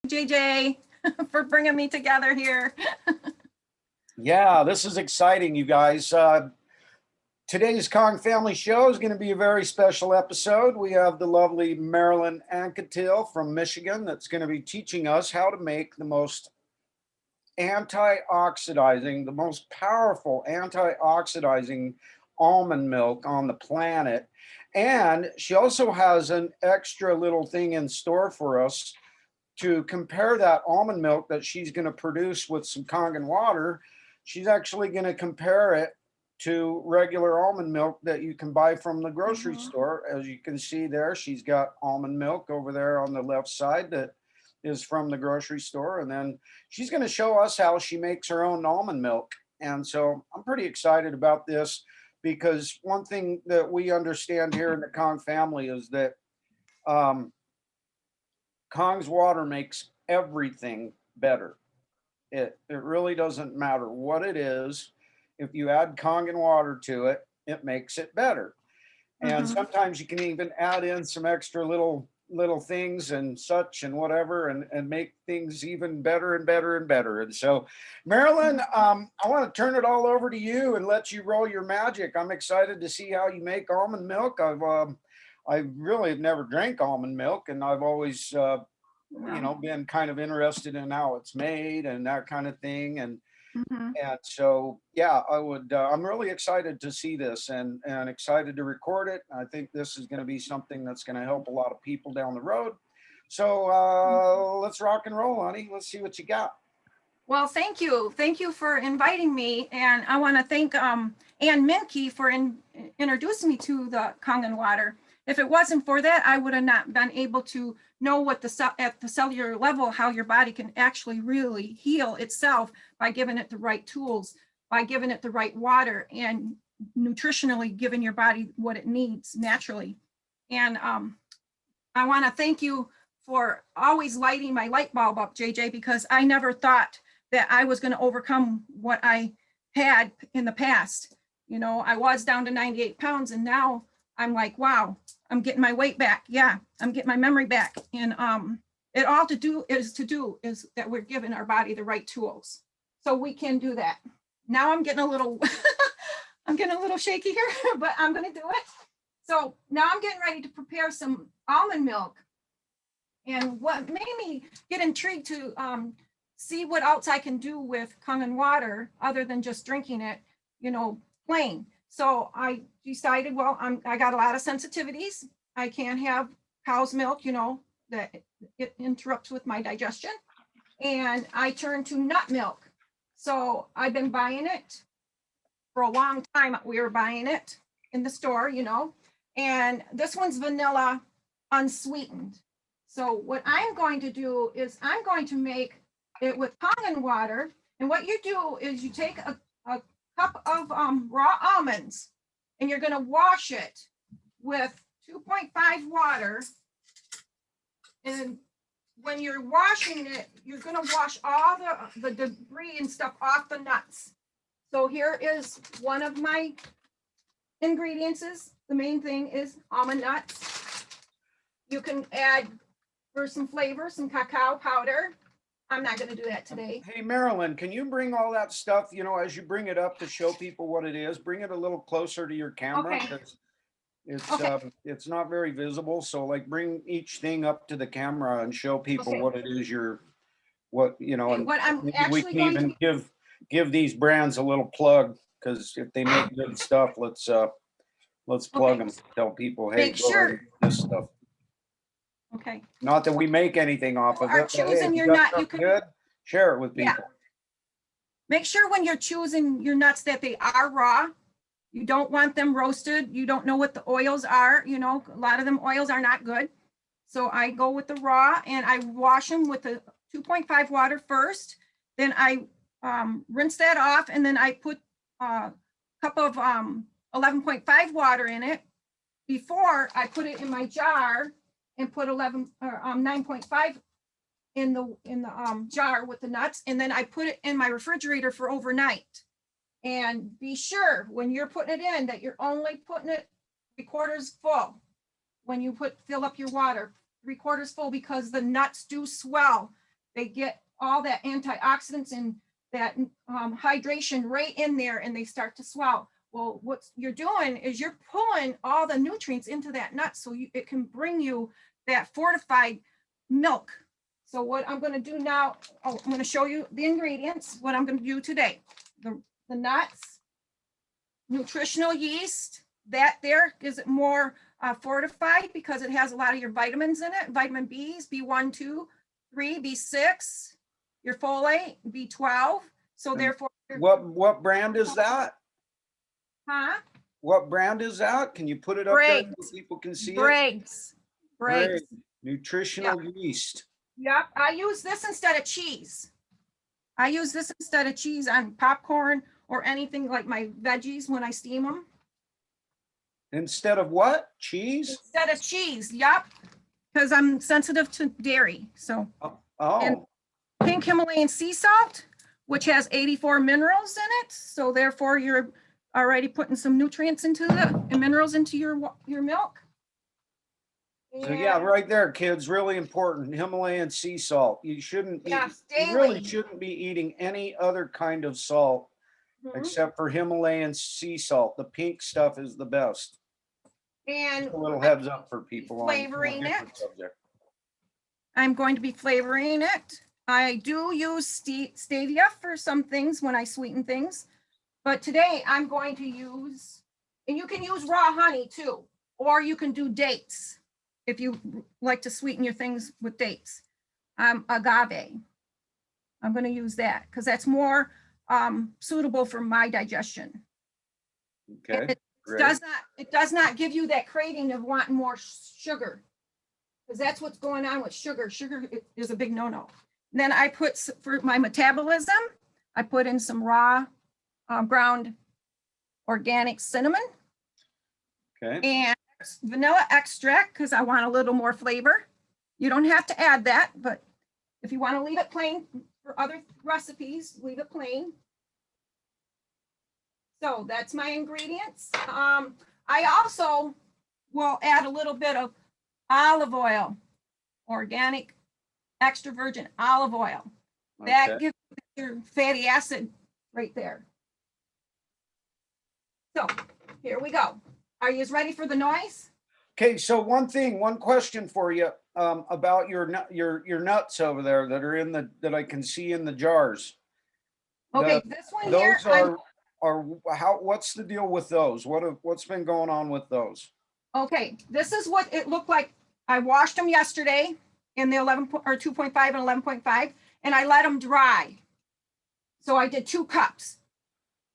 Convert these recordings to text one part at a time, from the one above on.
JJ, for bringing me together here. Yeah, this is exciting, you guys. Today's Kong Family Show is going to be a very special episode. We have the lovely Marilyn Anquetil from Michigan that's going to be teaching us how to make the most antioxidizing, the most powerful antioxidizing almond milk on the planet. And she also has an extra little thing in store for us to compare that almond milk that she's going to produce with some Kangen water. She's actually going to compare it to regular almond milk that you can buy from the grocery store. As you can see there, she's got almond milk over there on the left side that is from the grocery store. And then she's going to show us how she makes her own almond milk. And so I'm pretty excited about this because one thing that we understand here in the Kong family is that Kong's water makes everything better. It really doesn't matter what it is. If you add Kangen water to it, it makes it better. And sometimes you can even add in some extra little things and such and whatever and make things even better and better and better. And so, Marilyn, I want to turn it all over to you and let you roll your magic. I'm excited to see how you make almond milk. I really have never drank almond milk, and I've always been kind of interested in how it's made and that kind of thing. And so, yeah, I'm really excited to see this and excited to record it. I think this is going to be something that's going to help a lot of people down the road. So let's rock and roll, honey. Let's see what you got. Well, thank you. Thank you for inviting me. And I want to thank Ann Minke for introducing me to the Kangen water. If it wasn't for that, I would have not been able to know what at the cellular level, how your body can actually really heal itself by giving it the right tools, by giving it the right water, and nutritionally giving your body what it needs naturally. And I want to thank you for always lighting my light bulb up, JJ, because I never thought that I was going to overcome what I had in the past. You know, I was down to 98 pounds, and now I'm like, wow, I'm getting my weight back. Yeah, I'm getting my memory back. And it all is that we're giving our body the right tools so we can do that. Now I'm getting a little, I'm getting a little shaky here, but I'm going to do it. So now I'm getting ready to prepare some almond milk. And what made me get intrigued to see what else I can do with Kangen water other than just drinking it, plain. So I decided, well, I got a lot of sensitivities. I can't have cow's milk, that it interrupts with my digestion. And I turned to nut milk. So I've been buying it for a long time. We were buying it in the store, and this one's vanilla unsweetened. So what I'm going to do is I'm going to make it with Kangen water. And what you do is you take a cup of raw almonds, and you're going to wash it with 2.5 water. And when you're washing it, you're going to wash all the debris and stuff off the nuts. So here is one of my ingredients. The main thing is almond nuts. You can add, for some flavor, some cacao powder. I'm not going to do that today. Hey, Marilyn, can you bring all that stuff, as you bring it up to show people what it is, bring it a little closer to your camera. Okay. It's not very visible. So bring each thing up to the camera and show people what it is and what I'm maybe we actually can going even to give these brands a little plug, because if they make good stuff, let's plug them, tell people, hey, make sure this stuff. Okay. Not that we make anything off of it. Choosing hey, your nut, you can good, share it with people. Yeah. Make sure when you're choosing your nuts that they are raw. You don't want them roasted. You don't know what the oils are. A lot of them oils are not good. So I go with the raw, and I wash them with the 2.5 water first. Then I rinse that off, and then I put a cup of 11.5 water in it before I put it in my jar and put 9.5 in the jar with the nuts, and then I put it in my refrigerator for overnight. And be sure when you're putting it in that you're only putting it 3/4 full. When you fill up your water, 3/4 full, because the nuts do swell they get all that antioxidants and that hydration right in there, and they start to swell. Well, what you're doing is you're pulling all the nutrients into that nut, so it can bring you that fortified milk. So what I'm going to do now, I'm going to show you the ingredients, what I'm going to do today. The nuts, nutritional yeast, that there is more fortified because it has a lot of your vitamins in it, vitamin B's, B1, 2, 3, B6, your folate, B12. So therefore, what brand is that? Huh? What brand is that? Can you put it up there so people can see it? Briggs. Nutritional yeast. Yep, I use this instead of cheese. I use this instead of cheese on popcorn or anything like my veggies when I steam them. Instead of what? Cheese? Instead of cheese, yep. Because I'm sensitive to dairy. So, and pink Himalayan sea salt, which has 84 minerals in it. So therefore you're already putting some nutrients into and minerals into your milk. So yeah, right there, kids, really important. Himalayan sea salt. You shouldn't be, you really shouldn't be eating any other kind of salt except for Himalayan sea salt. The pink stuff is the best. And just a little heads up for people. Flavoring it. I'm going to be flavoring it. I do use stevia for some things when I sweeten things, but today I'm going to use, and you can use raw honey too, or you can do dates if you like to sweeten your things with dates. Agave. I'm going to use that because that's more suitable for my digestion. Okay. It does not give you that craving of wanting more sugar, because that's what's going on with sugar. Sugar is a big no-no. Then I put, for my metabolism, I put in some raw ground organic cinnamon. Okay. And vanilla extract because I want a little more flavor. You don't have to add that, but if you want to leave it plain for other recipes, leave it plain. So that's my ingredients. I also will add a little bit of olive oil, organic, extra virgin olive oil. That gives your fatty acid right there. So here we go. Are you ready for the noise? Okay, so one question for you about your nuts over there that are that I can see in the jars. Okay, this one here. What's the deal with those? What's been going on with those? Okay, this is what it looked like. I washed them yesterday in the 2.5 and 11.5, and I let them dry. So I did 2 cups.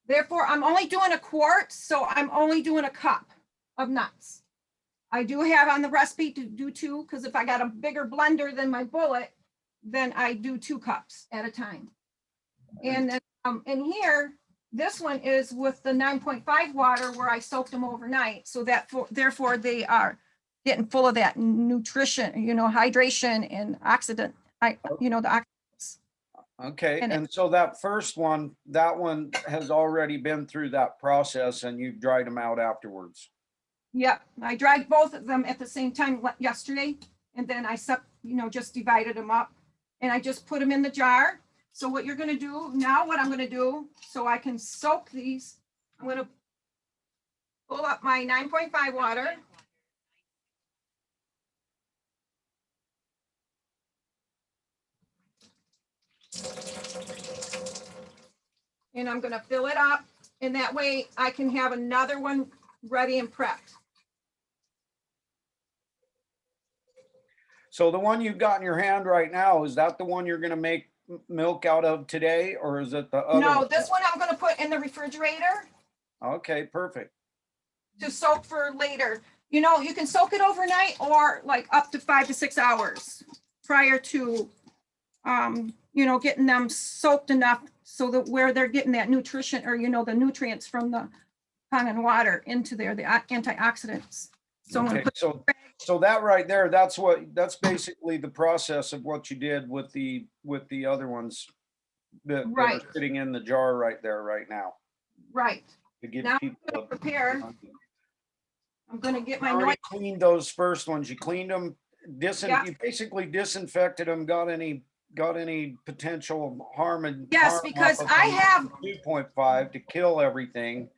Therefore, I'm only doing a quart, so I'm only doing a cup of nuts. I do have on the recipe to do 2, because if I got a bigger blender than my bullet, then I do 2 cups at a time. And then in here, this one is with the 9.5 water where I soaked them overnight. So that therefore they are getting full of that nutrition, hydration and oxidant, the oxidants. Okay, and so that first one, that one has already been through that process and you dried them out afterwards. Yep, I dried both of them at the same time yesterday, and then I just divided them up, and I just put them in the jar. So what you're going to do now, what I'm going to do, so I can soak these, I'm going to pull up my 9.5 water. And I'm going to fill it up, and that way I can have another one ready and prepped. So the one you've got in your hand right now, is that the one you're going to make milk out of today, or is it the other? No, this one I'm going to put in the refrigerator. Okay, perfect. To soak for later. You can soak it overnight or like up to 5 to 6 hours prior to, getting them soaked enough so that where they're getting that nutrition or, the nutrients from the Kangen water into there, the antioxidants. So okay, so that right there, that's basically the process of what you did with the other ones that are sitting in the jar right there right now. Right. To give now people I'm going to prepare. I'm going to get my already cleaned those first ones. You cleaned them, you basically disinfected them, got any got any potential harm and Yes, harm because off of I them have, 2.5 to kill everything.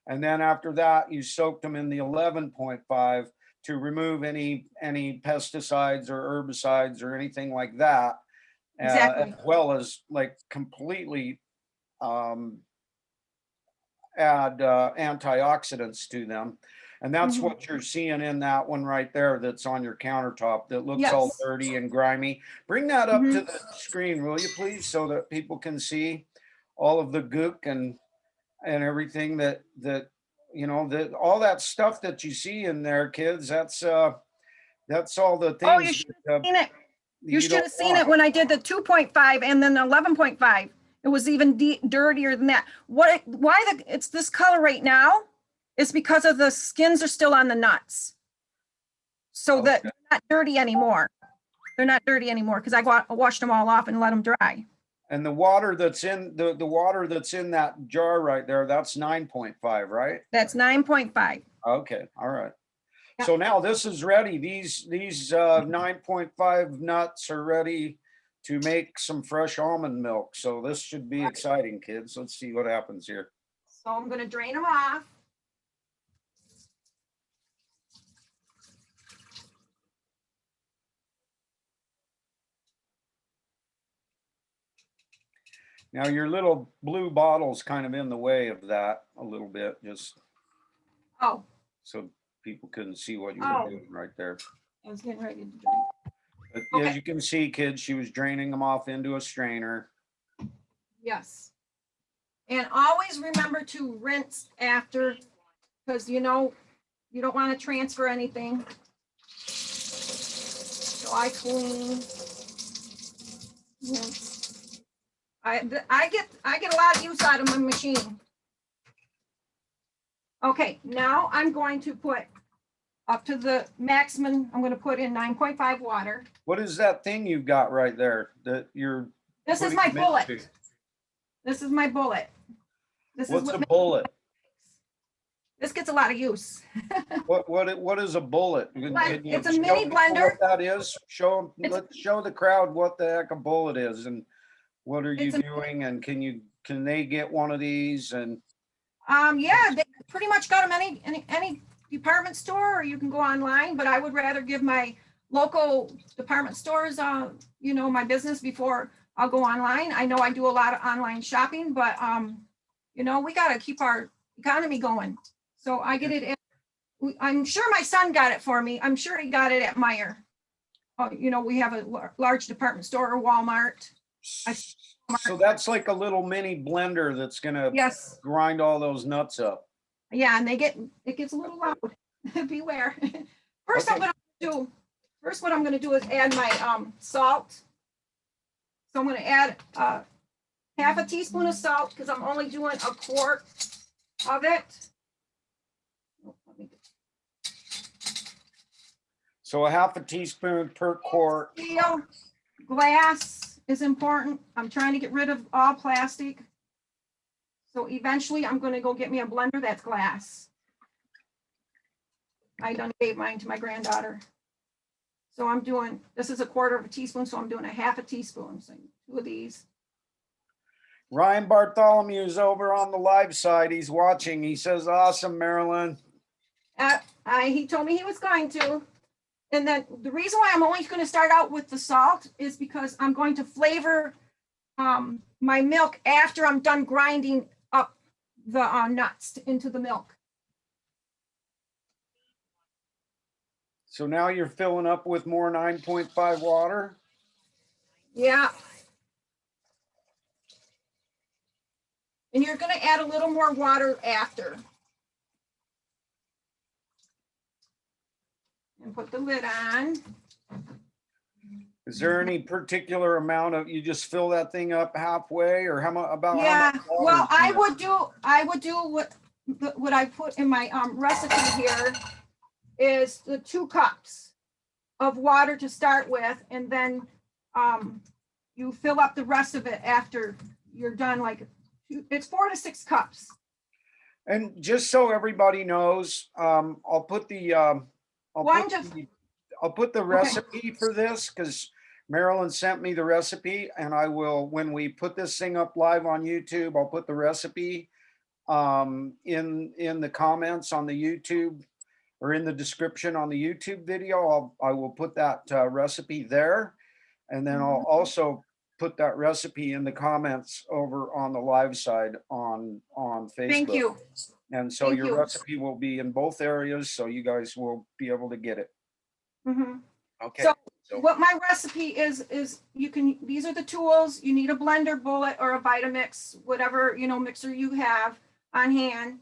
And then after that, you soaked them in the 11.5 to remove any pesticides or herbicides or anything like that, as exactly. well as like completely um, add antioxidants to them. And that's Mhm. what you're seeing in that one right there that's on your countertop that looks all Yes. dirty and grimy. Bring that up to Mhm. the screen, will you please, so that people can see all of the gook and everything that you know, that all that stuff that you see in there, kids. That's all the Oh, you things should that have seen it. You you should don't have seen want. it when I did the 2.5 and then the 11.5. It was even dirtier than that. Why it's this color right now is because of the skins are still on the nuts. So that Okay. they're not dirty anymore. They're not dirty anymore because washed them all off and let them dry. And the water that's in the water that's in that jar right there, that's 9.5, right? That's 9.5. Okay, all right. Yeah. So now this is ready. These 9.5 nuts are ready to make some fresh almond milk. So this should be exciting, kids. Let's see what happens here. So I'm going to drain them off. Now your little blue bottle's kind of in the way of that a little bit, just Oh, so people couldn't see what you were oh, doing right there. I was getting ready to drain. But Okay. as you can see, kids, she was draining them off into a strainer. Yes. And always remember to rinse after, because you know, you don't want to transfer anything. So I clean. Rinse. I get a lot of use out of my machine. Okay, now I'm going to put up to the maximum. I'm going to put in 9.5 water. What is that thing you've got right there that you're This is putting my them bullet. into? This is my bullet. This is What's what a bullet? this gets a lot of use. What is a bullet? Can you It's a show mini people blender. what that is? It's Let's show the crowd what the heck a bullet is and what are you it's a doing and can they get one of these and yeah, they pretty much got them any department store, or you can go online, but I would rather give my local department stores you know, my business before I'll go online. I know I do a lot of online shopping, but you know, we got to keep our economy going. So I get it I'm sure my son got it for me. I'm sure he got it at Meijer. You know, we have a large department store or Walmart. so that's like a little mini blender that's gonna Yes. grind all those nuts up. Yeah, and it gets a little loud. Beware. First, Okay. what I'm gonna do is add my salt. So I'm gonna add half a teaspoon of salt because I'm only doing a quart of it. So a half a teaspoon per quart. Steel, glass is important. I'm trying to get rid of all plastic. So eventually I'm gonna go get me a blender that's glass. I done gave mine to my granddaughter. So I'm doing, this is a quarter of a teaspoon, so I'm doing a half a teaspoon. So 2 of these. Ryan Bartholomew is over on the live side. He's watching. He says, awesome, Marilyn. He told me he was going to. And then the reason why I'm only going to start out with the salt is because I'm going to flavor my milk after I'm done grinding up the nuts into the milk. So now you're filling up with more 9.5 water. Yeah. And you're going to add a little more water after. And put the lid on. Is there any particular amount of, you just fill that thing up halfway or how much about? Yeah, how much water well, is in it? I would do what I put in my recipe here is the 2 cups of water to start with, and then you fill up the rest of it after you're done. Like it's 4 to 6 cups. And just so everybody knows, I'll put the One to I'll put the recipe for this because Marilyn sent me the recipe, and I will, when we put this thing up live on YouTube, I'll put the recipe in the comments on the YouTube, or in the description on the YouTube video. I will put that recipe there. And then I'll also put that recipe in the comments over on the live side on Facebook. Thank you. And so Thank your you. recipe will be in both areas, so you guys will be able to get it. Mhm. Okay. So what my recipe is you can, these are the tools. You need a blender, bullet, or a Vitamix, whatever, mixer you have on hand.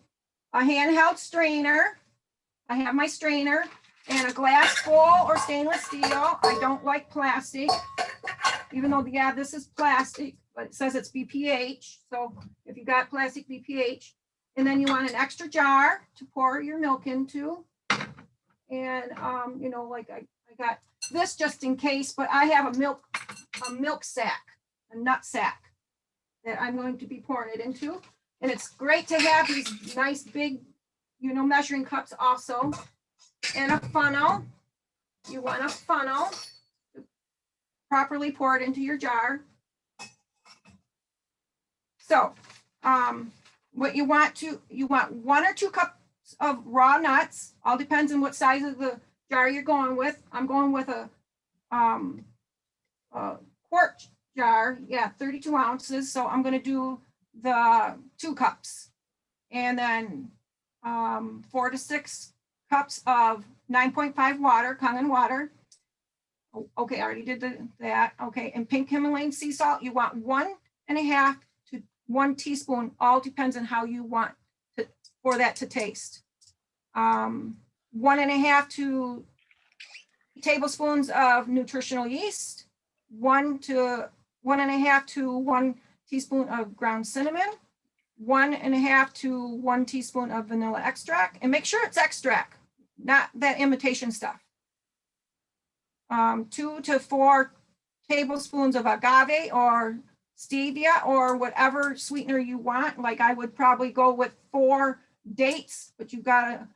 A handheld strainer. I have my strainer and a glass bowl or stainless steel. I don't like plastic, even though, yeah, this is plastic, but it says it's BPH. So if you got plastic, BPH. And then you want an extra jar to pour your milk into. And, like I got this just in case, but I have a milk sack, a nut sack that I'm going to be pouring it into. And it's great to have these nice big, measuring cups also. And a funnel. You want a funnel to properly pour it into your jar. So, what you want 1 or 2 cups of raw nuts. All depends on what size of the jar you're going with. I'm going with a quart jar, 32 ounces. So I'm going to do the 2 cups, and then 4 to 6 cups of 9.5 water, Kangen water. Okay, I already did that. Okay, and pink Himalayan sea salt. You want 1.5 to 1 teaspoon. All depends on how you want for that to taste. 1.5 to 2 tablespoons of nutritional yeast. 1.5 to 1 teaspoon of ground cinnamon. 1.5 to 1 teaspoon of vanilla extract, and make sure it's extract, not that imitation stuff. 2 to 4 tablespoons of agave or stevia or whatever sweetener you want. Like I would probably go with 4 dates, but you gotta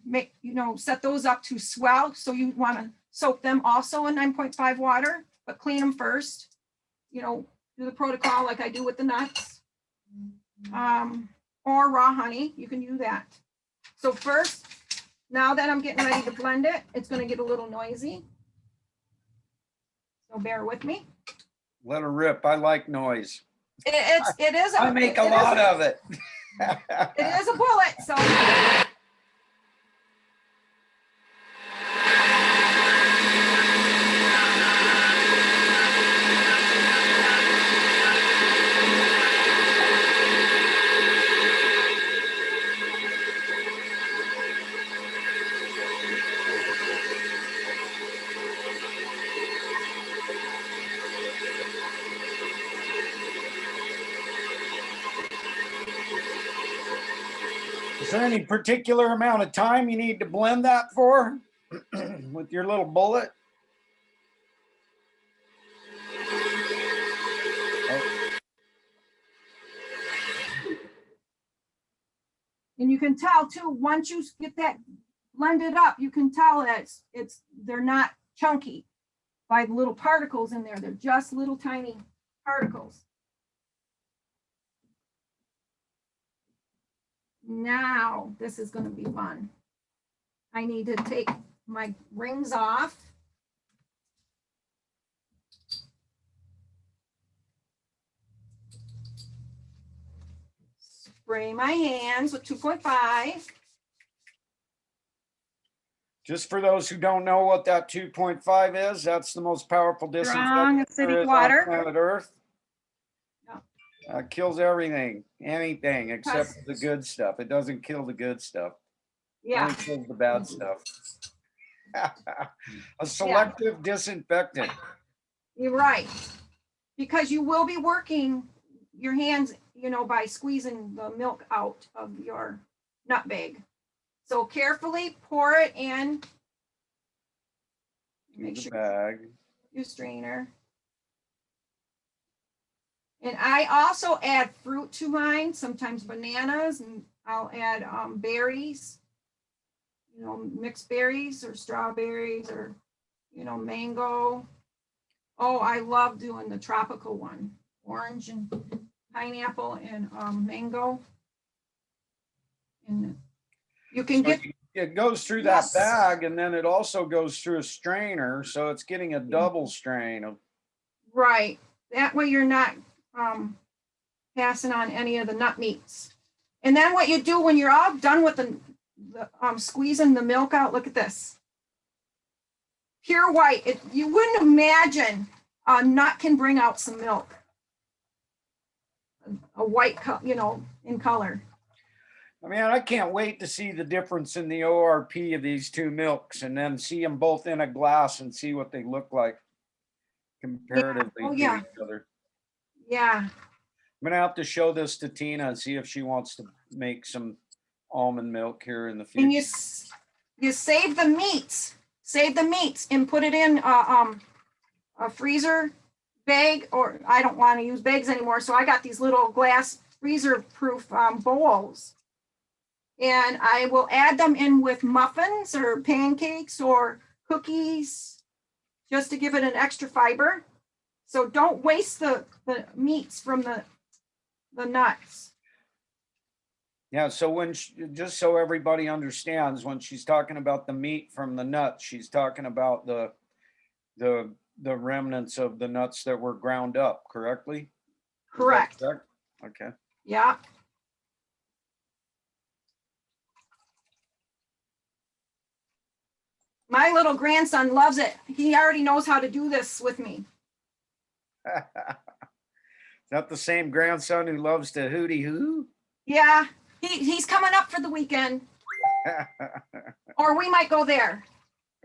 make, set those up to swell. So you want to soak them also in 9.5 water, but clean them first. Do the protocol like I do with the nuts. Or raw honey, you can do that. So first, now that I'm getting ready to blend it, it's going to get a little noisy. So bear with me. Let her rip. I like noise. It is. I make a lot of it. It is a bullet. So. Is there any particular amount of time you need to blend that for with your little bullet? And you can tell too, once you get that blended up, you can tell that they're not chunky by the little particles in there. They're just little tiny particles. Now, this is going to be fun. I need to take my rings off. Spray my hands with 2.5. Just for those who don't know what that 2.5 is, that's the most powerful disinfectant acidic on water. planet Earth. Yeah. Kills everything, anything except the good stuff. It doesn't kill the good stuff. Yeah. Only kills the bad stuff. A selective disinfectant. You're right. Because you will be working your hands, by squeezing the milk out of your nut bag. So carefully pour it in. Make sure bag. Your strainer. And I also add fruit to mine, sometimes bananas, and I'll add berries, mixed berries or strawberries or, mango. Oh, I love doing the tropical one. Orange and pineapple and mango. And you can So get, it goes through that yes, bag, and then it also goes through a strainer, so it's getting a double strain of. right. That way you're not passing on any of the nut meats. And then what you do when you're all done with the squeezing the milk out, look at this. Pure white. You wouldn't imagine a nut can bring out some milk. A white, in color. I mean, I can't wait to see the difference in the ORP of these two milks, and then see them both in a glass and see what they look like comparatively to Yeah. each other. Yeah. I'm gonna have to show this to Tina and see if she wants to make some almond milk here in the future. And you save the meats, and put it in a freezer bag, or I don't want to use bags anymore. So I got these little glass freezer proof bowls, and I will add them in with muffins or pancakes or cookies just to give it an extra fiber. So don't waste the meats from the nuts. Yeah, so just so everybody understands, when she's talking about the meat from the nuts, she's talking about the remnants of the nuts that were ground up, correctly? Correct. Correct? Okay. Yeah. My little grandson loves it. He already knows how to do this with me. Is that the same grandson who loves to hooty hoo? Yeah, he's coming up for the weekend, or we might go there.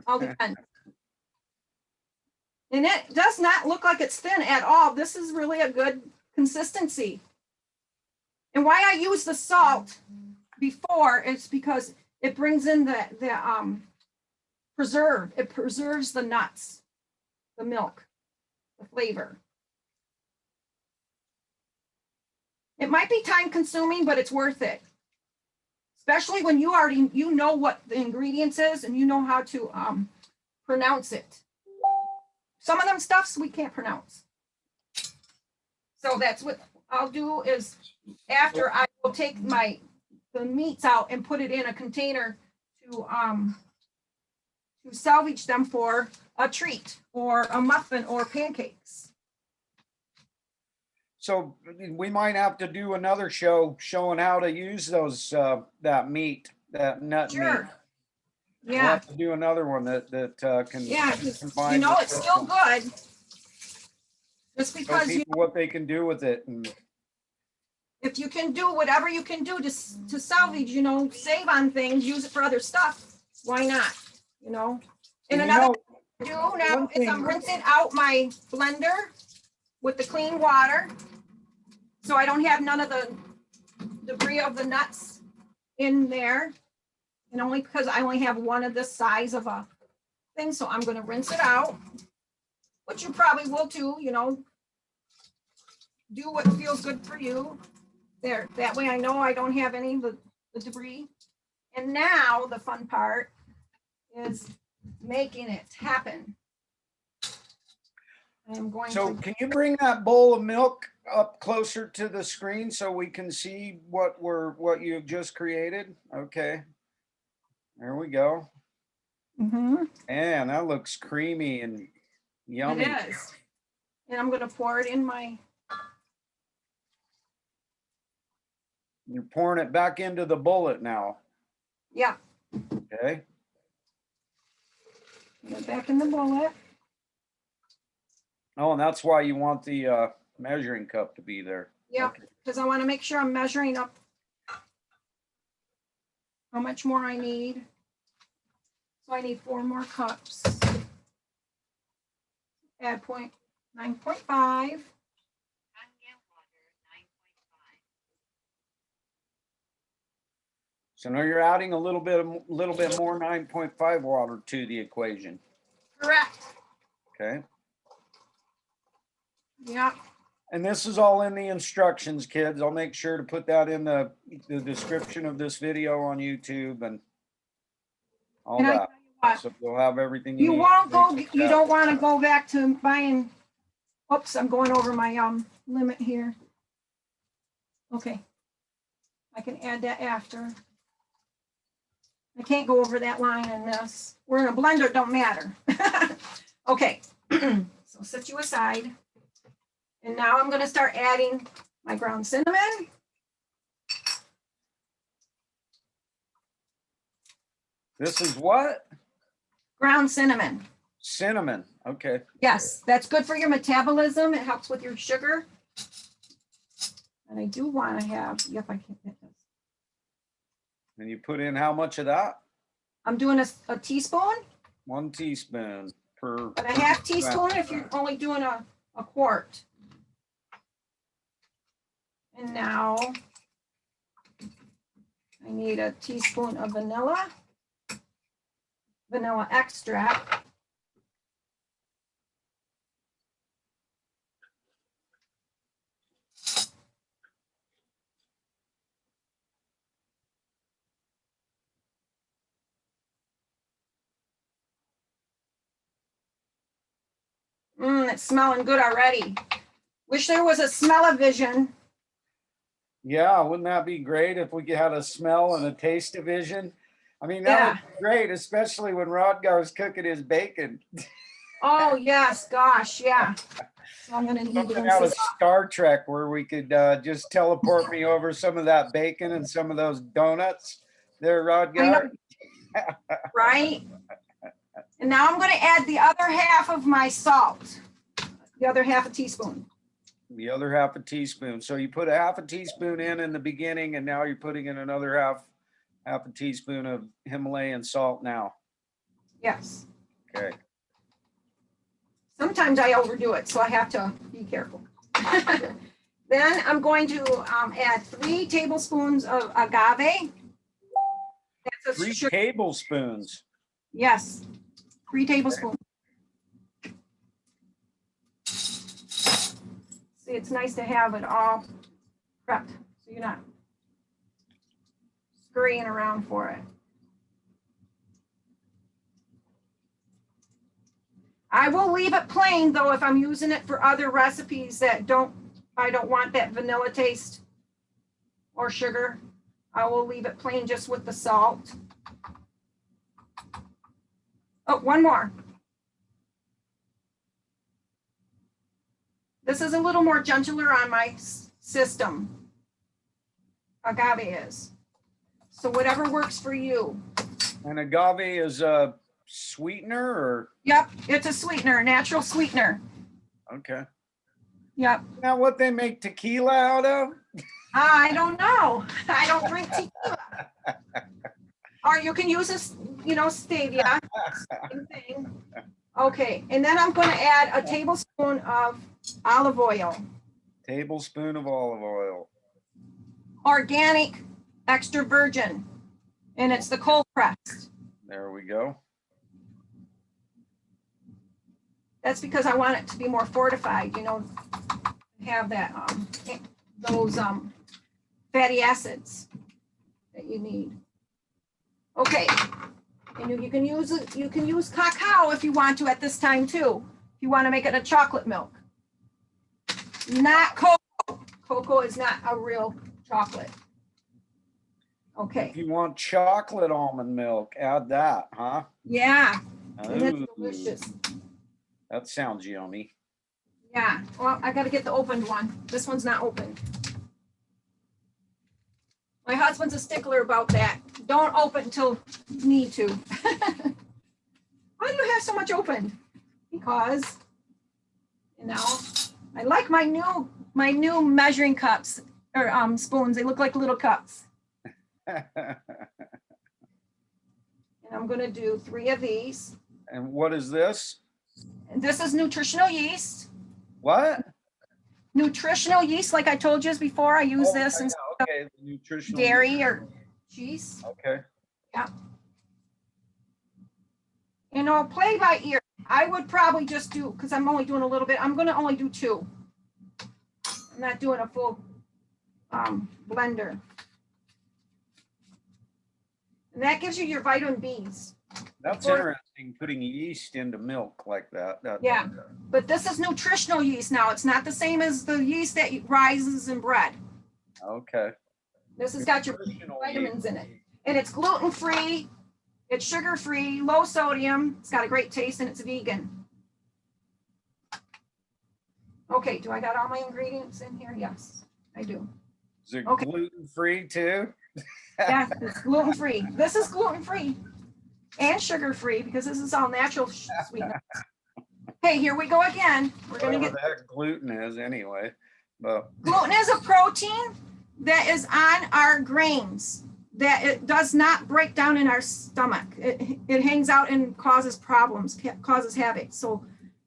All depends. And it does not look like it's thin at all. This is really a good consistency. And why I use the salt before is because it brings in the preserve. It preserves the nuts, the milk, the flavor. It might be time consuming, but it's worth it. Especially when you know what the ingredients is and you know how to pronounce it. Some of them stuffs we can't pronounce. So that's what I'll do is after I will take the meats out and put it in a container to salvage them for a treat or a muffin or pancakes. So we might have to do another show showing how to use those that meat, that nut meat. Sure. We'll Yeah. have to do another one that can combine. It's still good. Just because what they can do with it. And if you can do whatever you can do to salvage, save on things, use it for other stuff, why not? And another thing I do now is I'm rinsing out my blender with the clean water, so I don't have none of the debris of the nuts in there. And only because I only have one of this size of a thing, so I'm going to rinse it out, which you probably will too, do what feels good for you. There, that way I know I don't have any of the debris. And now the fun part is making it happen. I am going so to. can you bring that bowl of milk up closer to the screen so we can see what you've just created? Okay. There we go. Mm-hmm. And that looks creamy and yummy. It is. And I'm going to pour it in my. You're pouring it back into the bullet now. Yeah. Okay. Put it back in the bullet. Oh, and that's why you want the measuring cup to be there. Yeah, because I want to make sure I'm measuring up how much more I need. So I need 4 more cups. Add 9.5. So now you're adding a little bit more 9.5 water to the equation. Correct. Okay. Yeah. And this is all in the instructions, kids. I'll make sure to put that in the description of this video on YouTube and all that. So you'll have everything you need. You don't want to go back to buying Oops, I'm going over my limit here. Okay. I can add that after. I can't go over that line in this. We're in a blender, it don't matter. Okay, so set you aside. And now I'm gonna start adding my ground cinnamon. This is what? Ground cinnamon. Cinnamon. Okay. Yes, that's good for your metabolism. It helps with your sugar. And I do want to have, yep, I can't get this. And you put in how much of that? I'm doing a teaspoon, 1 teaspoon per. but a half teaspoon if you're only doing a quart. And now I need a teaspoon of vanilla extract. It's smelling good already. Wish there was a smell-o-vision. Yeah, wouldn't that be great if we had a smell and a taste division? I mean, that would be great, especially when Rodgar's cooking his bacon. Oh, yes, gosh, yeah. So I'm gonna need Something out of Star Trek where we could just teleport me over some of that bacon and some of those donuts there, Rodgar. Right? And now I'm gonna add the other half of my salt, the other half a teaspoon. The other half a teaspoon. So you put a half a teaspoon in the beginning, and now you're putting in another half a teaspoon of Himalayan salt now. Yes. Okay. Sometimes I overdo it, so I have to be careful. Then I'm going to add 3 tablespoons of agave. That's a 3 sugar. tablespoons. Yes, 3 tablespoons. See, it's nice to have it all prepped, so you're not scurrying around for it. I will leave it plain though if I'm using it for other recipes that I don't want that vanilla taste or sugar. I will leave it plain just with the salt. Oh, one more. This is a little more gentler on my system. Agave is. So whatever works for you. And agave is a sweetener or? Yep, it's a sweetener, natural sweetener. Okay. Yep. Now what they make tequila out of? I don't know. I don't drink tequila. Or you can use this, stevia. Same thing. Okay, and then I'm going to add a tablespoon of olive oil. Tablespoon of olive oil. Organic, extra virgin. And it's the cold pressed. There we go. That's because I want it to be more fortified, have that, those fatty acids that you need. Okay, and you can use cacao if you want to at this time too. If you want to make it a chocolate milk. Not cocoa. Cocoa is not a real chocolate. Okay. If you want chocolate almond milk, add that, huh? Yeah. And it's Ooh, delicious. that sounds yummy. Yeah. Well, I got to get the opened one. This one's not opened. My husband's a stickler about that. Don't open until you need to. Why do you have so much open? Because, I like my new measuring cups or spoons. They look like little cups. And I'm going to do 3 of these. And what is this? And this is nutritional yeast. What? Nutritional yeast, like I told you before, I use this instead okay. Nutritional of dairy or cheese. Okay. Yeah. Play by ear. I would probably just do, because I'm only doing a little bit, I'm going to only do 2. I'm not doing a full blender. And that gives you your vitamin Bs. That's interesting. putting yeast into milk like that. Yeah, but this is nutritional yeast now. It's not the same as the yeast that rises in bread. Okay. This has got your Nutritional vitamins yeast. in it. And it's gluten-free, it's sugar-free, low sodium, it's got a great taste, and it's vegan. Okay, do I got all my ingredients in here? Yes, I do. Is it Okay. gluten-free too? Yeah, it's gluten-free. This is gluten-free and sugar-free because this is all natural sweetener. Okay, here we go again. We're gonna Whatever get the heck gluten is anyway. But gluten is a protein that is on our grains that it does not break down in our stomach. It hangs out and causes problems, causes havoc. So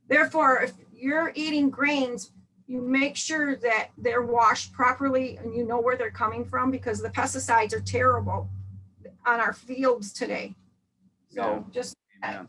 therefore, if you're eating grains, you make sure that they're washed properly and you know where they're coming from because the pesticides are terrible on our fields today. So just yeah.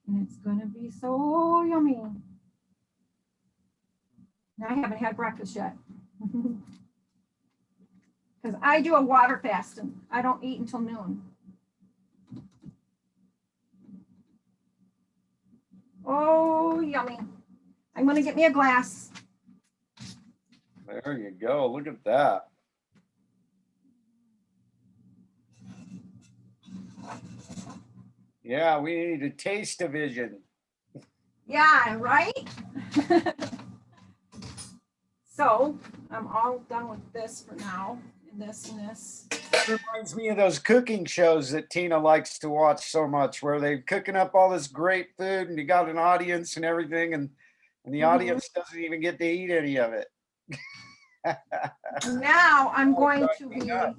and it's gonna be so yummy. I haven't had breakfast yet. Because I do a water fasting. I don't eat until noon. Oh, yummy. I'm gonna get me a glass. There you go. Look at that. Yeah, we need a taste division. Yeah, right? So I'm all done with this for now. And this and this. It reminds me of those cooking shows that Tina likes to watch so much, where they're cooking up all this great food and you got an audience and everything, and the audience doesn't even get to eat any of it. Now I'm going to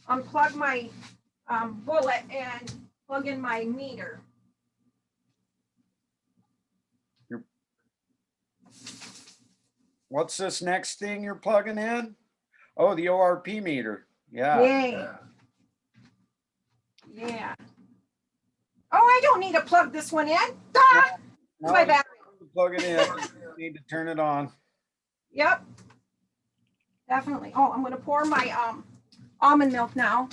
unplug my bullet and plug in my meter. What's this next thing you're plugging in? Oh, the ORP meter. Yeah. Yay. Yeah. Oh, I don't need to plug this one in. Ah! No, My battery. plug it in. You need to turn it on. Yep. Definitely. Oh, I'm going to pour my almond milk now.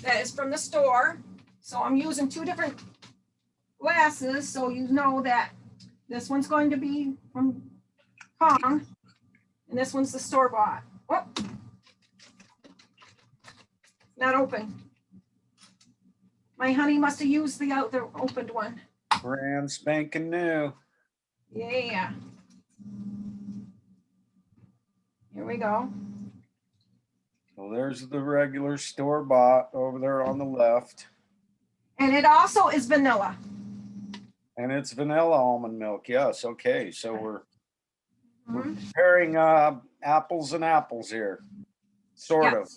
That is from the store. So I'm using 2 different glasses so you know that this one's going to be from Kong and this one's the store bought. Oh, not open. My honey must have used the other opened one. Brand spanking new. Yeah. Here we go. So there's the regular store bought over there on the left. And it also is vanilla. And it's vanilla almond milk. Yes. Okay. So we're Mhm. comparing apples and apples here. Sort of.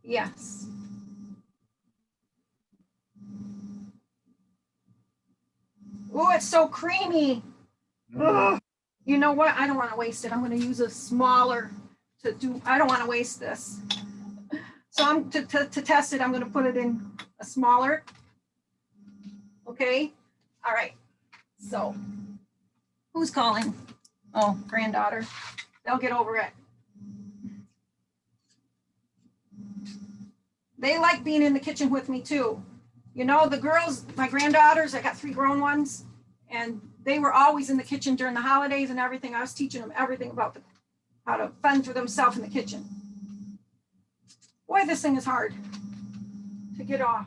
Yes. Oh, it's so creamy. Ugh. You know what? I don't want to waste it. I'm going to use a smaller to do. I don't want to waste this. So I'm to test it. I'm going to put it in a smaller. Okay. All right. So who's calling? Oh, granddaughter. They'll get over it. They like being in the kitchen with me too. You know, the girls, my granddaughters, I got 3 grown ones, and they were always in the kitchen during the holidays and everything. I was teaching them everything about how to fend for themselves in the kitchen. Boy, this thing is hard to get off.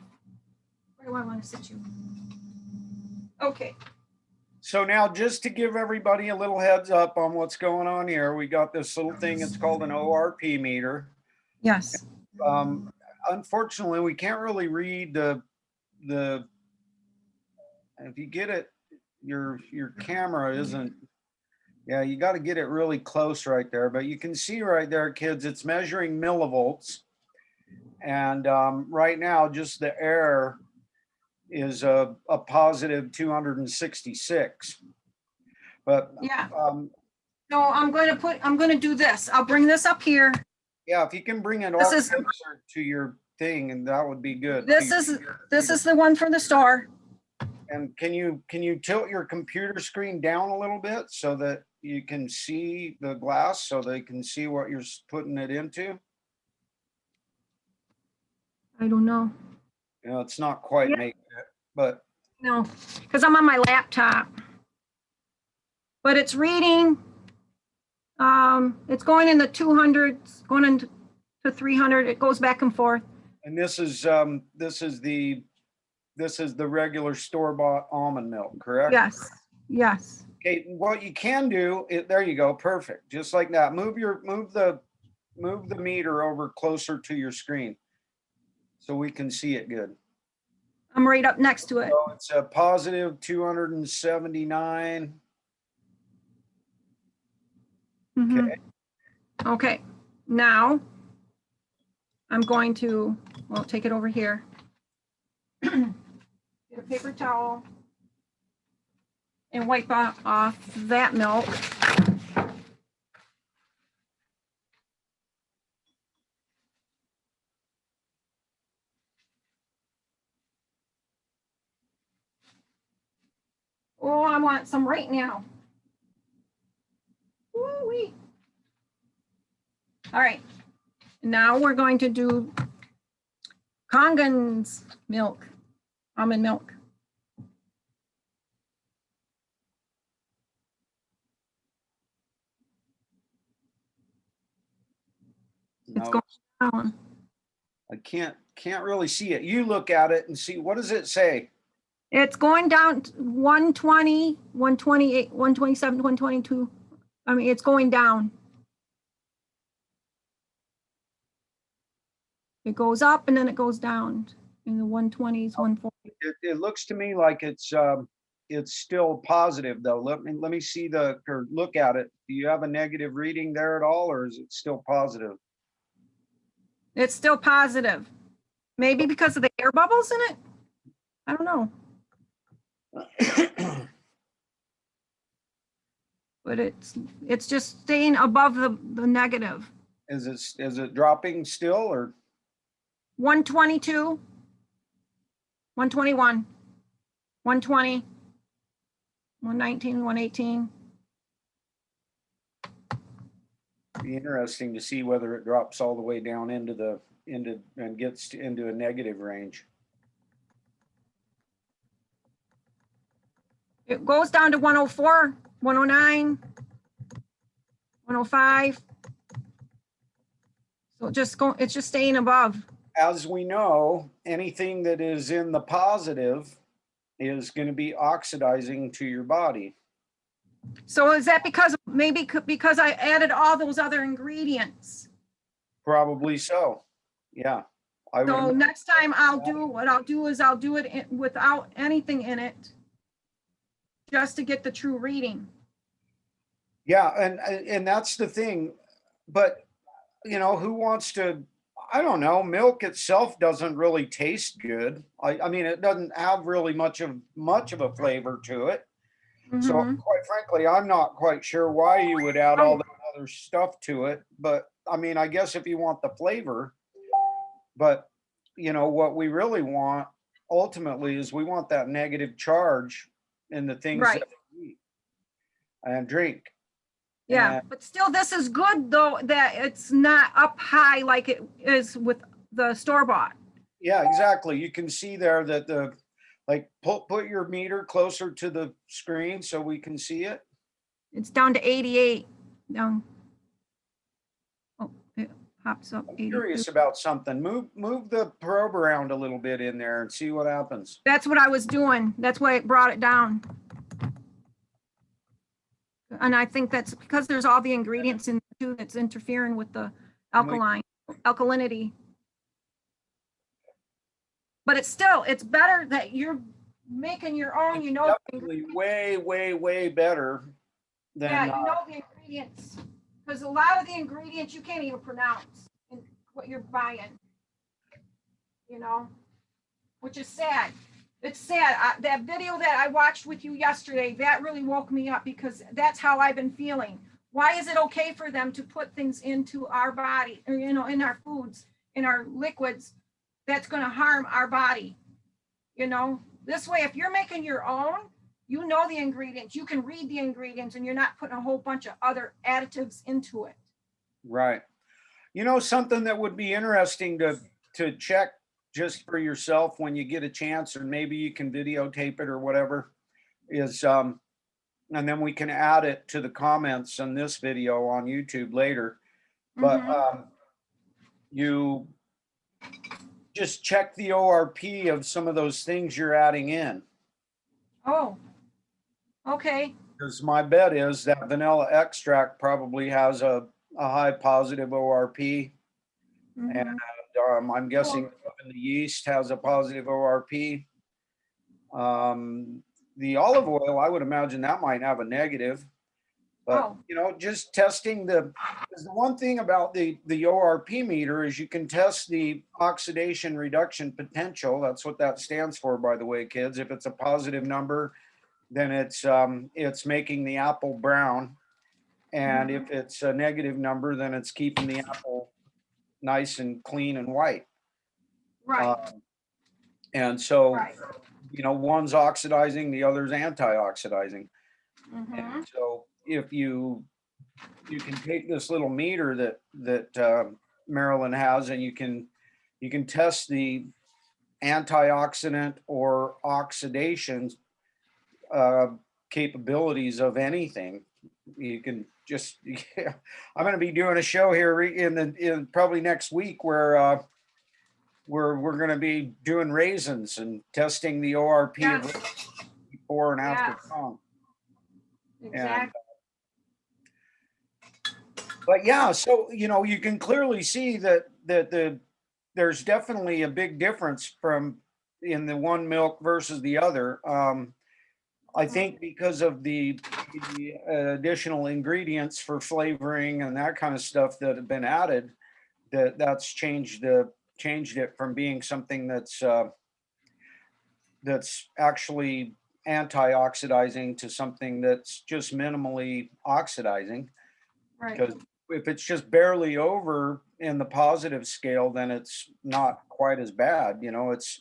Where do I want to sit you? Okay. So now, just to give everybody a little heads up on what's going on here, we got this little thing. It's called an ORP meter. Yes. Unfortunately, we can't really read the. If you get it, your camera isn't. Yeah, you got to get it really close right there. But you can see right there, kids, it's measuring millivolts, and right now, just the air is a positive 266. But Yeah. No, I'm going to do this. I'll bring this up here. yeah, if you can bring it This all is- closer to thing, and that would be good. This is the one for the store. And can you tilt your computer screen down a little bit so that you can see the glass, so they can see what you're putting it into? I don't know. You know, it's not quite Yeah. making it, but No, because I'm on my laptop. But it's reading, it's going in the 200s, going into 300. It goes back and forth. and this is the regular store-bought almond milk, correct? Yes, yes. Okay, what you can do, there you go, perfect. Just like that. Move the meter over closer to your screen so we can see it good. I'm right up next to it. So it's a positive 279. Mhm. Okay. Okay, now I'm going to, well, take it over here. Get a paper towel and wipe off that milk. Oh, I want some right now. Woo-wee. All right, now we're going to do Kangen's milk, almond milk. It's No, going down. I can't really see it. You look at it and see, what does it say? It's going down to 120, 128, 127, 122. I mean, it's going down. It goes up and then it goes down in the 120s, 140. It looks to me like it's still positive though. Let me see or look at it. Do you have a negative reading there at all, or is it still positive? It's still positive. Maybe because of the air bubbles in it? I don't know. But it's just staying above the negative. Is it dropping still, or 122, 121, 120, 119, 118. be interesting to see whether it drops all the way down into and gets into a negative range. It goes down to 104, 109, 105. So it's just staying above. As we know, anything that is in the positive is going to be oxidizing to your body. So is that because I added all those other ingredients? Probably so. Yeah. So next time I'll do it without anything in it, just to get the true reading. Yeah, and that's the thing. But who wants to? I don't know. Milk itself doesn't really taste good. I mean, it doesn't have really much of a flavor to it. Mm-hmm. So quite frankly, I'm not quite sure why you would add all that other stuff to it. But I mean, I guess if you want the flavor, but what we really want ultimately is we want that negative charge in the things Right. that we eat and drink. Yeah, but still, this is good though, that it's not up high like it is with the store-bought. Yeah, exactly. You can see there that put your meter closer to the screen so we can see it. It's down to 88. Down. Oh, it pops up. I'm curious about something. Move the probe around a little bit in there and see what happens. That's what I was doing. That's why it brought it down. And I think that's because there's all the ingredients in there too that's interfering with the alkalinity. But it's better that you're making your own, Definitely way better than yeah, the ingredients. Because a lot of the ingredients you can't even pronounce in what you're buying. Which is sad. It's sad. That video that I watched with you yesterday, that really woke me up because that's how I've been feeling. Why is it okay for them to put things into our body, or, in our foods, in our liquids, that's going to harm our body. You know, this way, if you're making your own, you know the ingredients, you can read the ingredients, and you're not putting a whole bunch of other additives into it. Right. You know, something that would be interesting to check just for yourself when you get a chance, or maybe you can videotape it or whatever, is and then we can add it to the comments on this video on YouTube later. But you just check the ORP of some of those things you're adding in. Oh, okay. Because my bet is that vanilla extract probably has a high positive ORP. And I'm guessing the yeast has a positive ORP. The olive oil, I would imagine that might have a negative. But you know, just testing the one thing about the ORP meter is you can test the oxidation reduction potential. That's what that stands for, by the way, kids. If it's a positive number, then it's making the apple brown, and if it's a negative number, then it's keeping the apple nice and clean and white. Right. And so, you know, one's oxidizing, the other's anti-oxidizing. And so if you can take this little meter that Marilyn has, and you can test the antioxidant or oxidation capabilities of anything. You can just, I'm going to be doing a show here in probably next week where we're going to be doing raisins and testing the ORP of before and after Kong. Exactly. But yeah, so you know, you can clearly see that there's definitely a big difference in the one milk versus the other. I think because of the additional ingredients for flavoring and that kind of stuff that have been added, that's changed it from being something that's actually antioxidizing to something that's just minimally oxidizing. Right. Because if it's just barely over in the positive scale, then it's not quite as bad. You know, it's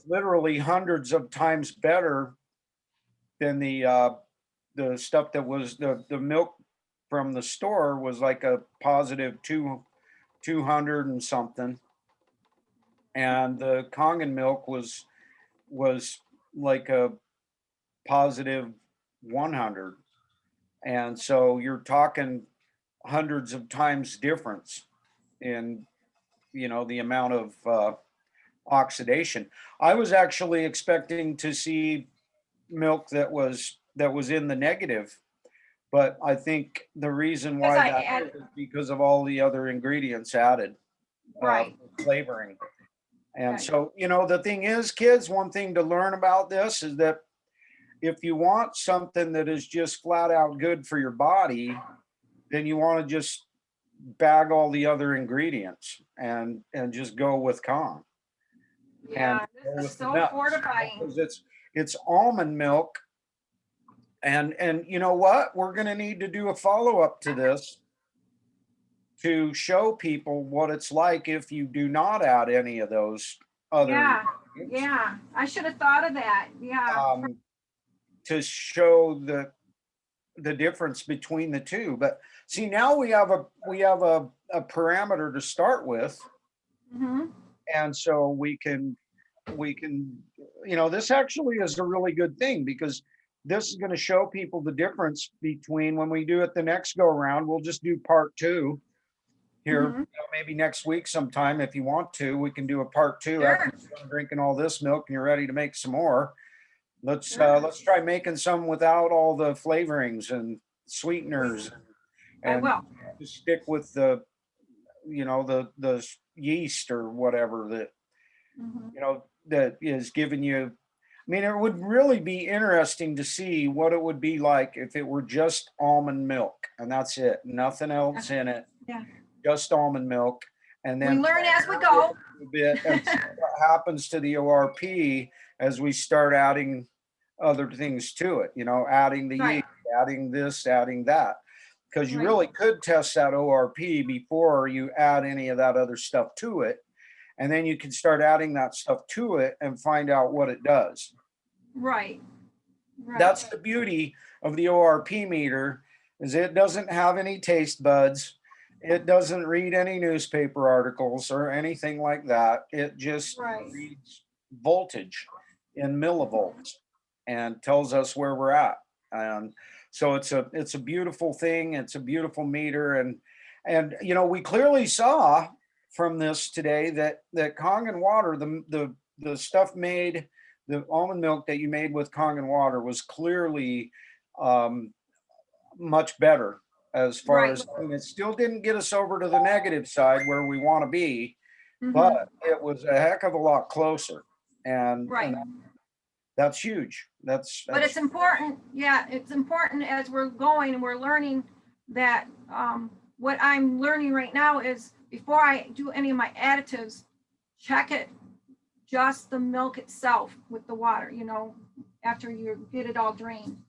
literally hundreds of times better than the stuff that was the milk from the store was like a positive 200 and something, and the Kangen milk was like a positive 100. And so you're talking hundreds of times difference in, you know, the amount of oxidation. I was actually expecting to see milk that was in the negative, but I think the reason why that is because of all the other ingredients added, flavoring. And so, you know, the thing is, kids, one thing to learn about this is that if you want something that is just flat out good for your body, then you want to just bag all the other ingredients and just go with Kong. Yeah, this is so fortifying. Because it's almond milk. And you know what? We're going to need to do a follow-up to this to show people what it's like if you do not add any of those other ingredients. Yeah, I should have thought of that. Yeah. To show the difference between the two. But see, now we have a parameter to start with. And so we can, you know, this actually is a really good thing, because this is going to show people the difference between when we do it the next go around. We'll just do part 2 here, you know, maybe next week sometime. If you want to, we can do a part 2 after you're done drinking all this milk and you're ready to make some more. Let's try making some without all the flavorings and sweeteners, and just stick with the, you know, the yeast or whatever that, you know, that is giving you. I mean, it would really be interesting to see what it would be like if it were just almond milk and that's it, nothing else in it, just almond milk. And then we learn as we go. A bit and see what happens to the ORP as we start adding other things to it, you know, adding the yeast, adding this, adding that, because you really could test that ORP before you add any of that other stuff to it. and then you can start adding that stuff to it and find out what it does. Right. Right. That's the beauty of the ORP meter, is it doesn't have any taste buds. It doesn't read any newspaper articles or anything like that. It just Right. reads voltage in millivolts and tells us where we're at. And so it's a beautiful thing. It's a beautiful meter. And you know, we clearly saw from this today that Kangen water, the stuff made, the almond milk that you made with Kangen water was clearly much better as far Right. as, I mean, it still didn't get us over to the negative side where we want to be, Mhm. but it was a heck of a lot closer. Right. And that's huge. But it's important, yeah, it's important as we're going and we're learning that what I'm learning right now is before I do any of my additives, check it, just the milk itself with the water, you know, after you get it all drained.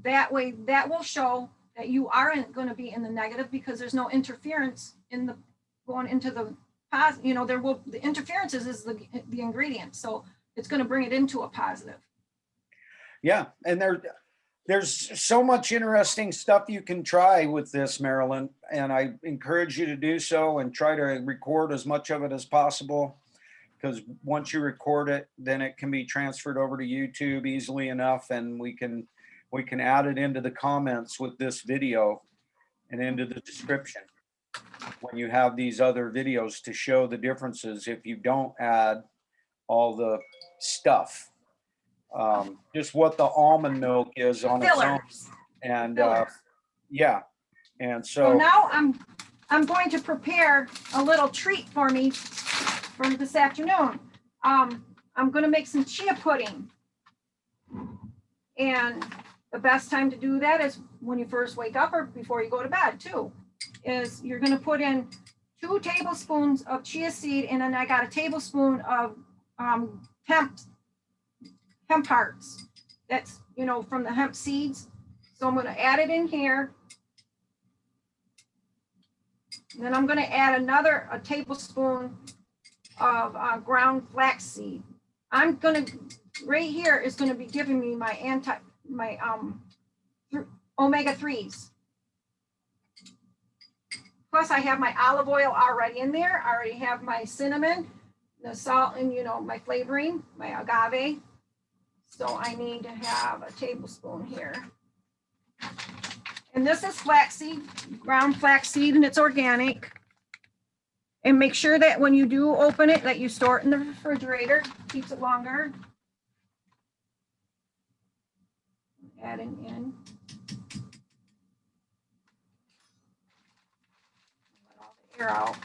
That way, that will show that you aren't going to be in the negative because there's no interference in the going into the positive. You know, the interferences is the ingredient, so it's going to bring it into a positive. Yeah, and there's so much interesting stuff you can try with this, Marilyn, and I encourage you to do so and try to record as much of it as possible, because once you record it, then it can be transferred over to YouTube easily enough, and we can add it into the comments with this video and into the description when you have these other videos to show the differences if you don't add all the stuff. Just what the almond milk is on its own. Fillers. And Fillers. yeah, and So so now I'm going to prepare a little treat for me for this afternoon. I'm going to make some chia pudding. And the best time to do that is when you first wake up or before you go to bed too, is you're going to put in 2 tablespoons of chia seed, and then I got a tablespoon of hemp hearts. That's, you know, from the hemp seeds. So I'm going to add it in here. And then I'm going to add a tablespoon of ground flaxseed. I'm going to, right here is going to be giving me my omega-3s. Plus I have my olive oil already in there. I already have my cinnamon, the salt, and, you know, my flavoring, my agave. So I need to have a tablespoon here. And this is flaxseed, ground flaxseed, and it's organic. And make sure that when you do open it, that you store it in the refrigerator, keeps it longer. Adding in. Let all the air out.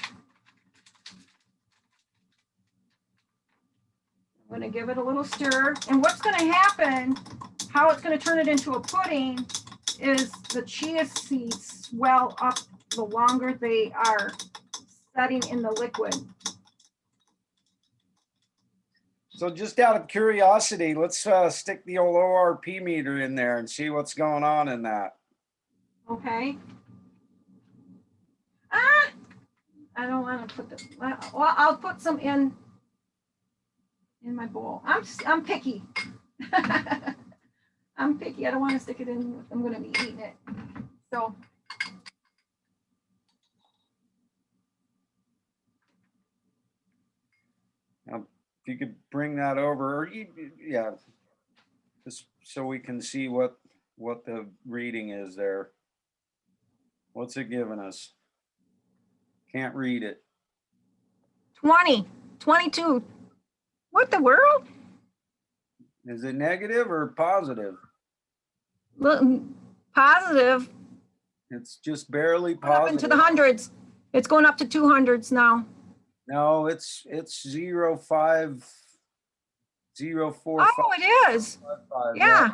I'm going to give it a little stir. And what's going to happen, how it's going to turn it into a pudding, is the chia seeds swell up the longer they are setting in the liquid. So just out of curiosity, let's stick the old ORP meter in there and see what's going on in that. Okay. I don't want to put the, well, I'll put some in my bowl. I'm picky. I'm picky. I don't want to stick it in. I'm going to be eating it. So. If you could bring that over, or yeah, just so we can see what the reading is there. What's it giving us? Can't read it. 20, 22. What the world? Is it negative or positive? Look, positive. It's just barely Up positive. into the hundreds. It's going up to 200s now. No, it's 0.5, 0.45. Oh, it is. Yeah.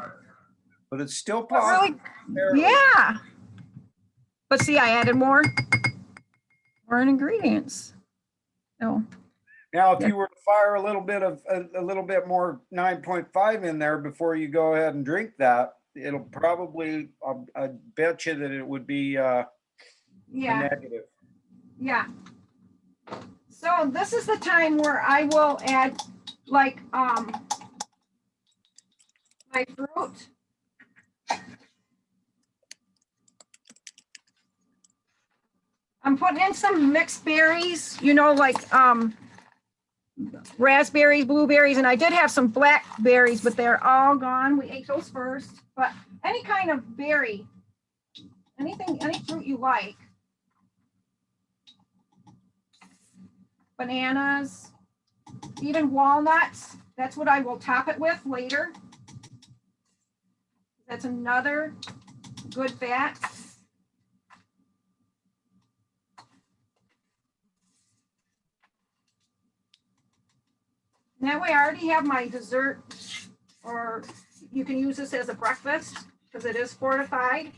But it's still But positive. really, yeah. But see, I added more ingredients. So Now, if you were to fire a little bit more 9.5 in there before you go ahead and drink that, it'll probably, I bet you that it would be a yeah, negative. yeah. So this is the time where I will add like my fruit. I'm putting in some mixed berries, you know, like raspberries, blueberries, and I did have some blackberries, but they're all gone. We ate those first. But any kind of berry, anything, any fruit you like. Bananas, even walnuts. That's what I will top it with later. That's another good fat. And that way I already have my dessert, or you can use this as a breakfast because it is fortified.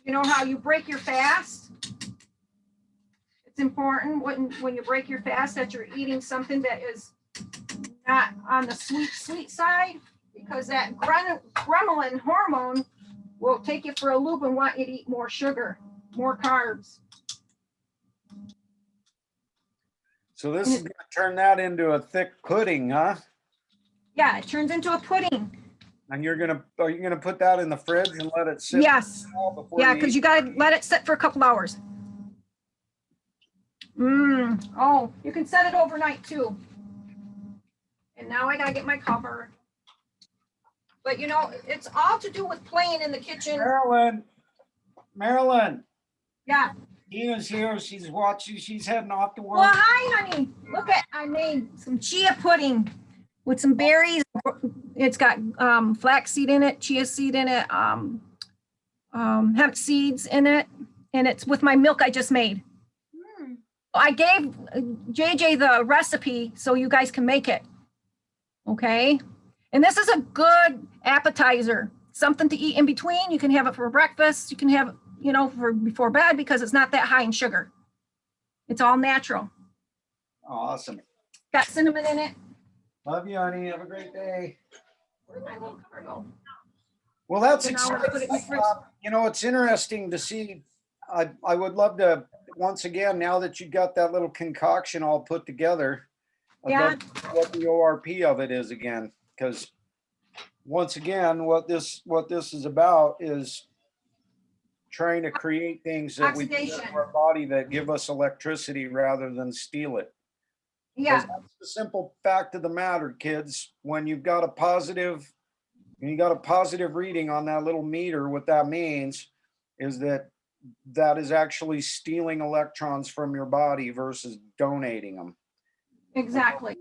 You know how you break your fast? It's important when you break your fast that you're eating something that is not on the sweet side, because that gremlin hormone will take you for a loop and want you to eat more sugar, more carbs. So this is going to turn that into a thick pudding, huh? Yeah, it turns into a pudding. And are you gonna put that in the fridge and let it sit? Yes. Yeah, because you gotta let it sit for a couple hours. Oh, you can set it overnight too. And now I gotta get my cover. But you know, it's all to do with playing in the kitchen. Marilyn. Yeah. Tina's here. She's watching. She's heading off to work. Well, hi, honey. Look at, I made some chia pudding with some berries. It's got flaxseed in it, chia seed in it, hemp seeds in it, and it's with my milk I just made. I gave JJ the recipe so you guys can make it. Okay. And this is a good appetizer, something to eat in between. You can have it for breakfast. You can have it, you know, for before bed because it's not that high in sugar. It's all natural. Awesome. Got cinnamon in it. Love you, honey. Have a great day. Where'd my little cover go? Well, that's So now we're gonna put it in the fridge. you know, it's interesting to see. I would love to, once again, now that you've got that little concoction all put together, I'd Yeah. love to see what the ORP of it is again, because once again, what this is about is trying to create things that we put Oxidation. in our body that give us electricity rather than steal it. Yeah. That's the simple fact of the matter, kids. When you've got a positive reading on that little meter, what that means is that is actually stealing electrons from your body versus donating them. Exactly.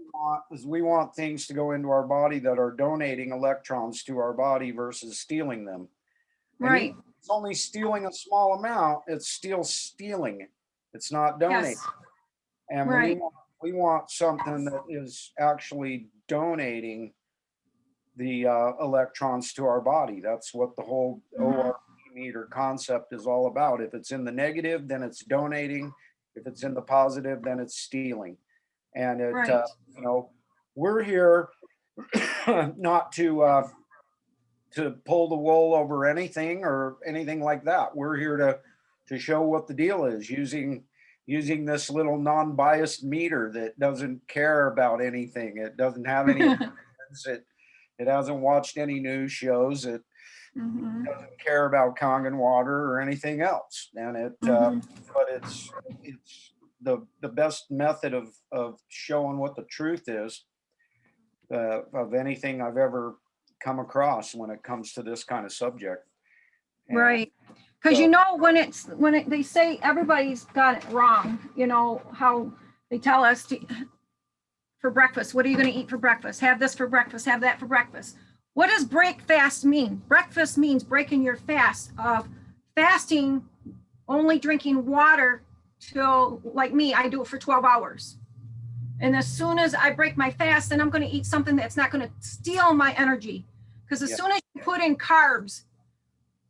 We want things to go into our body that are donating electrons to our body versus stealing them. Right. It's only stealing a small amount. It's still stealing it. It's not donating. Yes. And Right. we want something that is actually donating the electrons to our body. That's what the whole ORP meter concept is all about. If it's in the negative, then it's donating. If it's in the positive, then it's stealing. And it, Right. you know, we're here not to pull the wool over anything or anything like that. We're here to show what the deal is using this little non-biased meter that doesn't care about anything. It doesn't have any it hasn't watched any news shows. It doesn't care about Kangen water or anything else. And it but it's the best method of showing what the truth is of anything I've ever come across when it comes to this kind of subject. And Right. Because so, you know, when they say everybody's got it wrong, you know, how they tell us to, for breakfast, what are you going to eat for breakfast? Have this for breakfast, have that for breakfast. What does break fast mean? Breakfast means breaking your fast of fasting, only drinking water till, like me, I do it for 12 hours. And as soon as I break my fast, then I'm going to eat something that's not going to steal my energy. Because as soon as you put in carbs,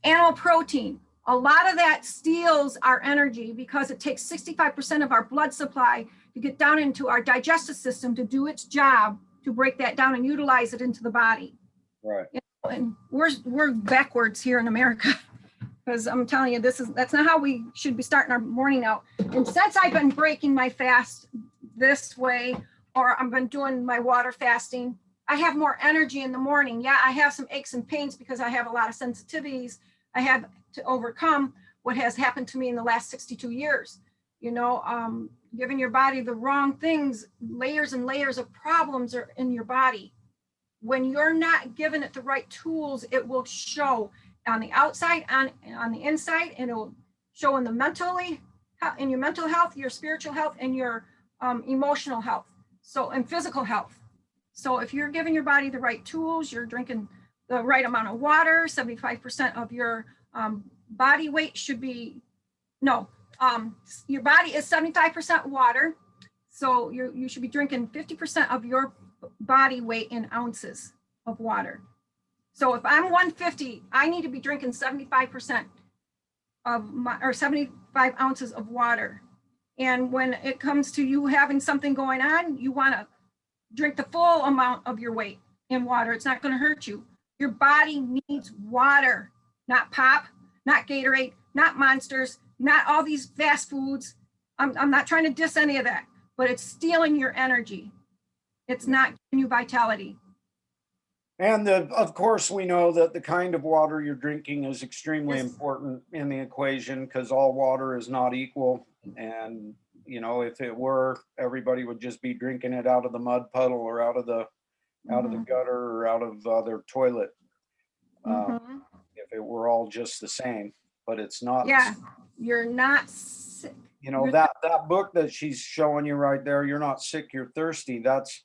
animal protein, a lot of that steals our energy because it takes 65% of our blood supply to get down into our digestive system to do its job to break that down and utilize it into the body. right. You know, and we're backwards here in America. Because I'm telling you, that's not how we should be starting our morning out. And since I've been breaking my fast this way, or I've been doing my water fasting, I have more energy in the morning. Yeah, I have some aches and pains because I have a lot of sensitivities I have to overcome what has happened to me in the last 62 years. You know, giving your body the wrong things, layers and layers of problems are in your body. When you're not giving it the right tools, it will show on the outside, on the inside, and it will show in in your mental health, your spiritual health, and your emotional health. So, and physical health. So if you're giving your body the right tools, you're drinking the right amount of water, 75% of your body weight should be, no, your body is 75% water. So you should be drinking 50% of your body weight in ounces of water. So if I'm 150, I need to be drinking 75% of or 75 ounces of water. And when it comes to you having something going on, you want to drink the full amount of your weight in water. It's not going to hurt you. Your body needs water, not pop, not Gatorade, not Monsters, not all these fast foods. I'm not trying to diss any of that, but it's stealing your energy. It's not giving you vitality. And of course, we know that the kind of water you're drinking is extremely Yes. important in the equation, because all water is not equal. And, you know, if it were, everybody would just be drinking it out of the mud puddle or out of the gutter or out of their toilet. If it were all just the same, but it's not. the Yeah, same. you're not sick. You know, You're that book that she's showing you right there, You're Not Sick, You're Thirsty. That's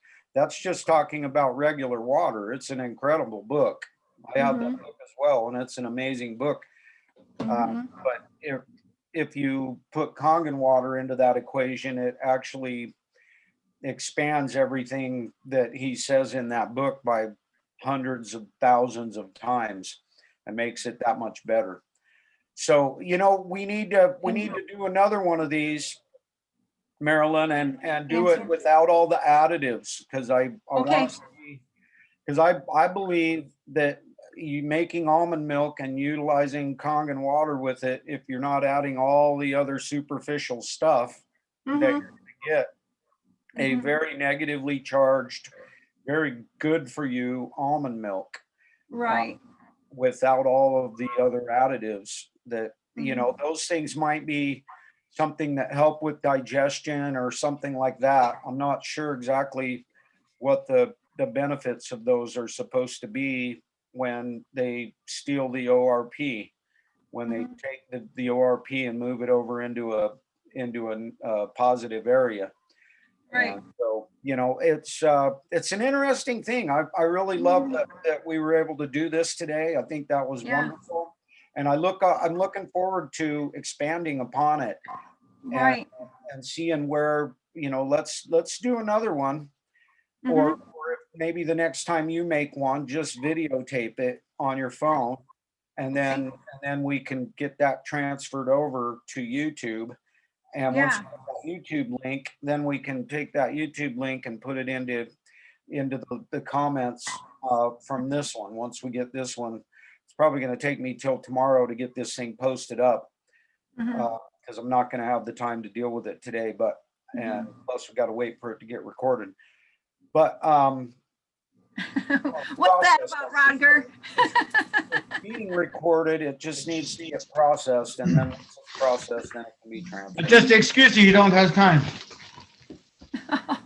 just talking about regular water. It's an incredible book. I have that book as well, and it's an amazing book. But if you put Kangen water into that equation, it actually expands everything that he says in that book by hundreds of thousands of times and makes it that much better. So, you know, we need to do another one of these, Marilyn, and do it without all the additives, because I Okay. want to see, because I believe that you making almond milk and utilizing Kangen water with it, if you're not adding all the other superficial stuff that you're going to get a very negatively charged, very good for you almond milk, right. without all of the other additives that, you know, those things might be something that help with digestion or something like that. I'm not sure exactly what the benefits of those are supposed to be when they steal the ORP, when they take the ORP and move it over into a positive area. Right. And so, you know, it's an interesting thing. I really love that we were able to do this today. I think that was wonderful. And I'm looking forward to expanding upon it, Right. and seeing where, you know, let's do another one, or if maybe the next time you make one, just videotape it on your phone, and then we can get that transferred over to YouTube. And once we have that YouTube link, then we can take that YouTube link and put it into the comments from this one. Once we get this one, it's probably going to take me till tomorrow to get this thing posted up, because I'm not going to have the time to deal with it today. But and plus we got to wait for it to get recorded. But what's that about, Rodger? it's being recorded. It just needs to get processed, and then once it's processed, then it can be transferred. Just the excuse you don't have time.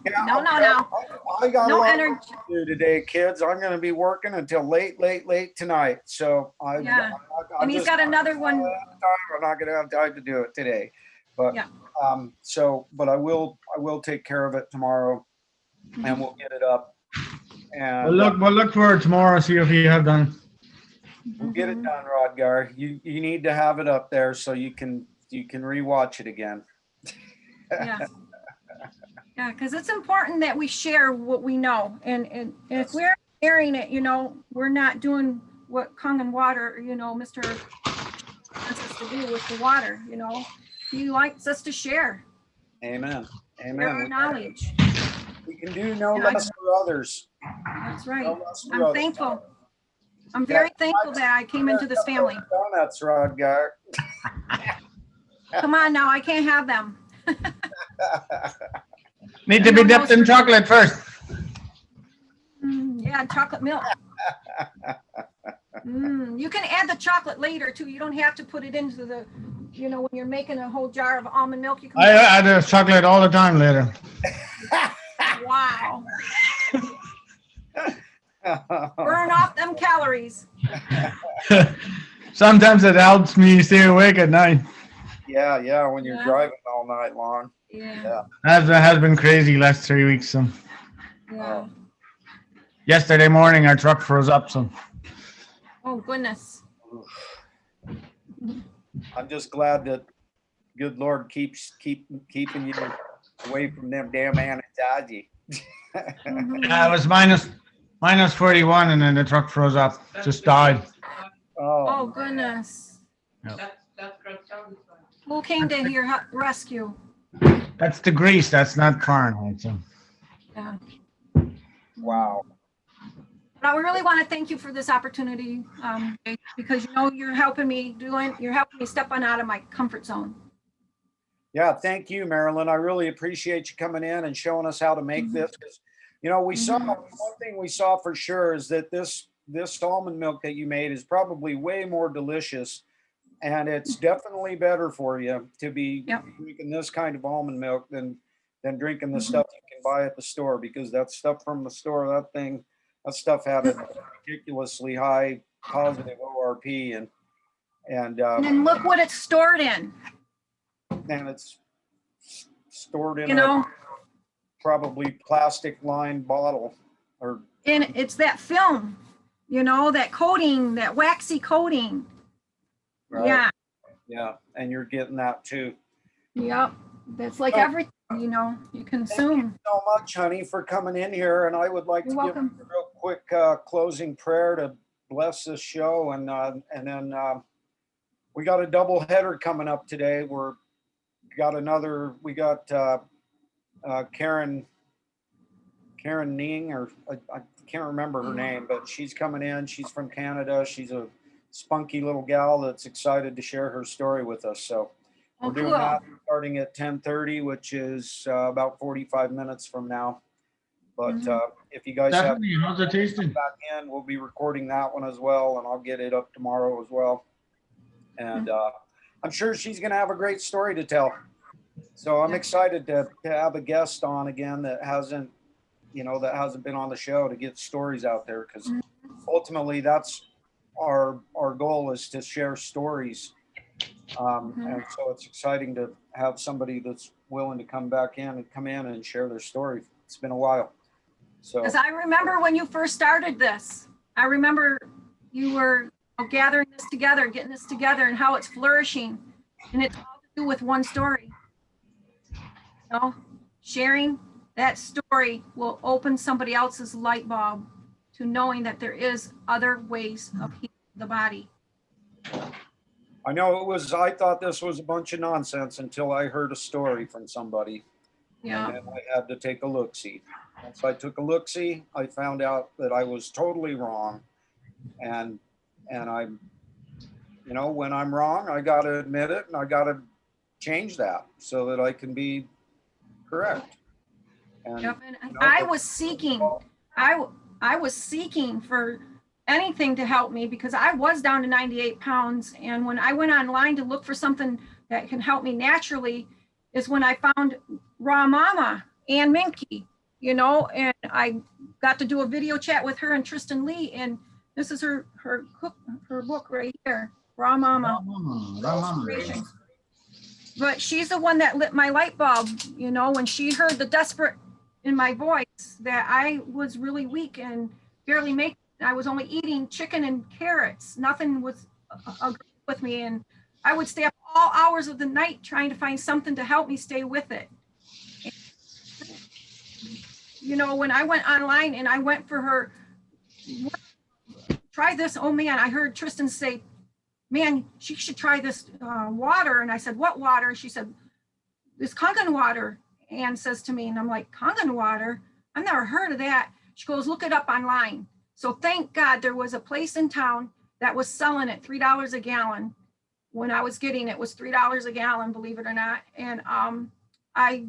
Yeah, No. I got No a lot energy. to do today, kids. I'm going to be working until late tonight. So And he's got another one. I'm not going to have time to do it today, but but I will take care of it tomorrow, and we'll get it up. And We'll look for it tomorrow. See if you have done. we'll get it done, Rodgar. You need to have it up there so you can rewatch it again. Yeah, because it's important that we share what we know, and if we're sharing it, you know, we're not doing what Kangen water, you know, Mr. wants us to do with the water. You know, he likes us to share. Amen. Share our knowledge. We can do no less for others. That's right. No less for I'm others. thankful. I'm very thankful that I came into this family. Donuts, Rod Gar. Come on now, I can't have them. Need to be dipped in chocolate first. Yeah, chocolate milk. You can add the chocolate later too. You don't have to put it into the, when you're making a whole jar of almond milk. You can. I add the chocolate all the time later. Wow. Burn off them calories. Sometimes it helps me stay awake at night. Yeah, when you're driving all night long. Yeah. That has been crazy last 3 weeks. So Yeah. yesterday morning our truck froze up. So Oh goodness. I'm just glad that good Lord keeps keeping you away from them damn Anasazi. it was minus 41, and then the truck froze up. Just died. Oh goodness. Yep. Who came to your rescue? That's the grease. That's not Fahrenheit. So Yeah. Wow. But I really want to thank you for this opportunity, because you're helping me stepping out of my comfort zone. Yeah, thank you, Marilyn. I really appreciate you coming in and showing us how to make this. Because, we saw one thing we saw for sure is that this almond milk that you made is probably way more delicious, and it's definitely better for you to be drinking this kind of almond milk than drinking the stuff you can buy at the store, because that stuff from the store, that stuff had a ridiculously high positive ORP, and then look what it's stored in. And it's stored in a probably plastic lined bottle, and it's that film, that coating, that waxy coating. Right? Yeah, and you're getting that too. Yep, that's like everything you consume. Thank you so much, honey, for coming in here, and I would like to give a real quick closing prayer to bless this show, and then we got a double header coming up today. We got Karen Ning, or I can't remember her name, but she's coming in. She's from Canada. She's a spunky little gal that's excited to share her story with us. So we're doing that starting at 10:30, which is about 45 minutes from now. But if you guys how's it tasting? back in, we'll be recording that one as well, and I'll get it up tomorrow as well. And I'm sure she's going to have a great story to tell. So I'm excited to have a guest on again that hasn't been on the show, to get stories out there, because ultimately that's our goal, is to share stories. And so it's exciting to have somebody that's willing to come in and share their story. It's been a while. So, because I remember when you first started this, I remember you were gathering this together, getting this together, and how it's flourishing, and it's all to do with one story. Sharing that story will open somebody else's light bulb to knowing that there is other ways of healing the body. I know I thought this was a bunch of nonsense until I heard a story from somebody. Yeah. And then I had to take a look-see. Once I took a look-see, I found out that I was totally wrong. And I, when I'm wrong, I got to admit it, and I got to change that so that I can be correct. And, I was seeking for anything to help me, because I was down to 98 pounds. And when I went online to look for something that can help me naturally, is when I found Raw Mama, Ann Minke, and I got to do a video chat with her and Tristan Lee. And this is her book right here, Raw Mama. But she's the one that lit my light bulb, when she heard the desperate in my voice, that I was really weak and barely making it. I was only eating chicken and carrots. Nothing was agreeing with me. And I would stay up all hours of the night trying to find something to help me stay with it. And, when I went online and I went for her, try this. Oh man, I heard Tristan say, man, she should try this water. And I said, what water? She said, this Kangen water. Ann says to me, and I'm like, Kangen water? I've never heard of that. She goes, look it up online. So thank God there was a place in town that was selling it $3 a gallon. When I was getting it was $3 a gallon, believe it or not. And I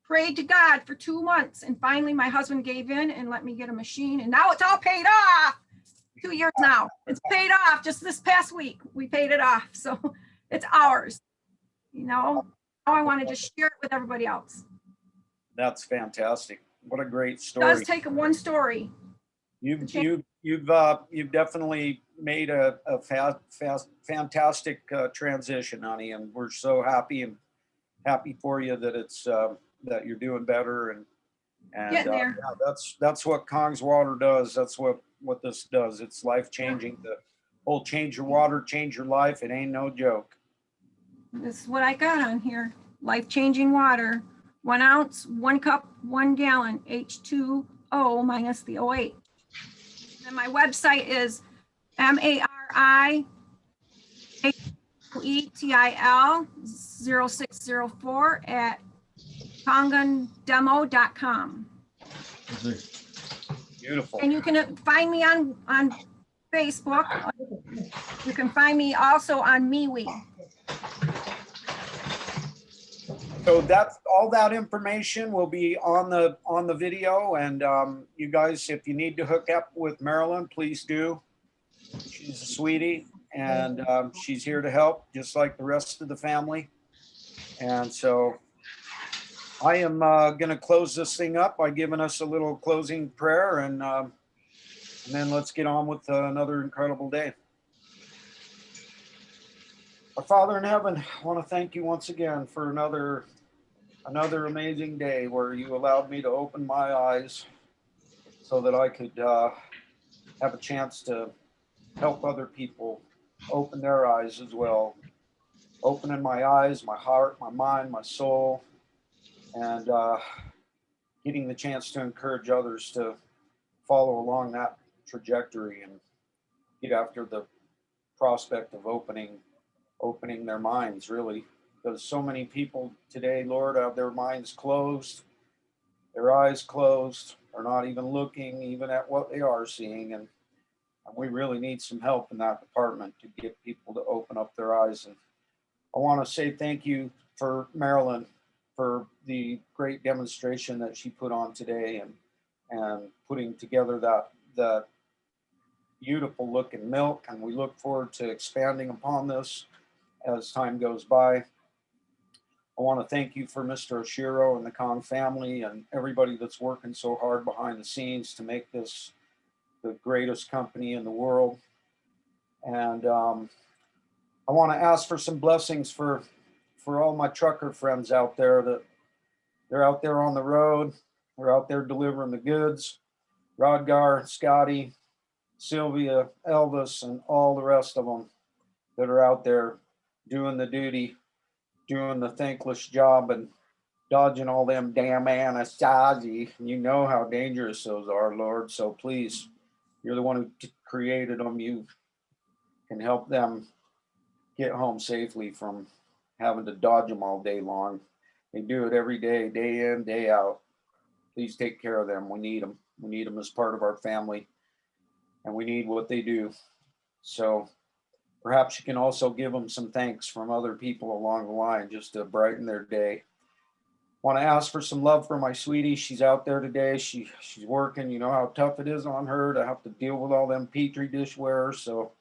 prayed to God for 2 months, and finally my husband gave in and let me get a machine, and now it's all paid off. 2 years now. It's paid off. Just this past week, we paid it off. So it's ours. You know, now I want to just share it with everybody else. That's fantastic. What a great It story. does take one story. You've definitely made a fantastic transition, honey, and we're so happy for you that it's that you're doing better, and Getting there. yeah, that's what Kong's water does. That's what this does. It's life changing. The whole change your water, change your life. It ain't no joke. This is what I got on here. Life-changing water. 1 ounce, 1 cup, 1 gallon, H2O minus the O8. And my website is MARIETIL0604 at kongandemo.com. Beautiful. And you can find me on Facebook. You can find me also on MeWe. So that's all that information will be on the video, and you guys, if you need to hook up with Marilyn, please do. She's a sweetie, and she's here to help, just like the rest of the family. And so I am going to close this thing up by giving us a little closing prayer, and then let's get on with another incredible day. Our Father in heaven, I want to thank you once again for another amazing day where you allowed me to open my eyes so that I could have a chance to help other people open their eyes as well. Opening my eyes, my heart, my mind, my soul, and getting the chance to encourage others to follow along that trajectory and get after the prospect of opening their minds, really, because so many people today, Lord, have their minds closed, their eyes closed, are not even looking even at what they are seeing, and we really need some help in that department to get people to open up their eyes. And I want to say thank you for Marilyn for the great demonstration that she put on today, and putting together that beautiful looking milk, and we look forward to expanding upon this as time goes by. I want to thank you for Mr. Oshiro and the Kong family and everybody that's working so hard behind the scenes to make this the greatest company in the world. And I want to ask for some blessings for all my trucker friends out there, that they're out there on the road, they're out there delivering the goods. Rodgar, Scotty, Sylvia, Elvis, and all the rest of them that are out there doing the duty, doing the thankless job, and dodging all them damn anesthesia. You know how dangerous those are, Lord. So please, you're the one who created them. You can help them get home safely from having to dodge them all day long. They do it every day, day in, day out. Please take care of them. We need them. We need them as part of our family, and we need what they do. So perhaps you can also give them some thanks from other people along the line, just to brighten their day. Want to ask for some love for my sweetie. She's out there today. She's working. You know how tough it is on her to have to deal with all them Petri dish wearers. So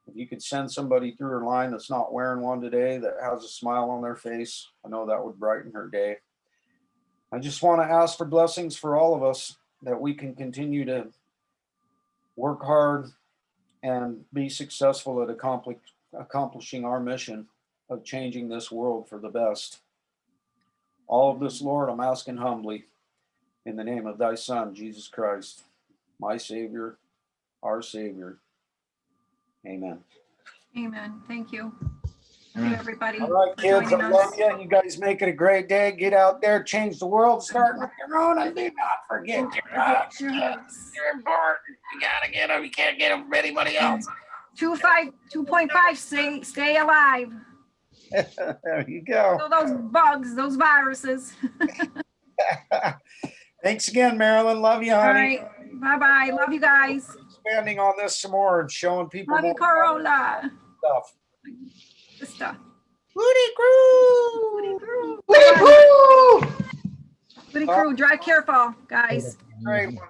if you could send somebody through her line that's not wearing one today, that has a smile on their face, I know that would brighten her day. I just want to ask for blessings for all of us, that we can continue to work hard and be successful at accomplishing our mission of changing this world for the best. All of this, Lord, I'm asking humbly in the name of thy Son, Jesus Christ, my Savior, our Savior. Amen. Amen. Thank you. Thank you, everybody. All right, for kids, I joining love us. you. You guys make it a great day. Get out there, change the world, start with your own, and do not forget your hearts. Your hearts. You're important. You gotta get them. You can't get them from anybody else. 2.5, stay alive. There you go. So those bugs, those viruses. Thanks again, Marilyn. Love you, All honey. right. Bye-bye. Love you guys. Expanding on this some more and showing people Love you, more about Corolla. stuff. Good stuff. Woody crew. Woody crew. Woo! Woody crew. Drive careful, guys. Great one.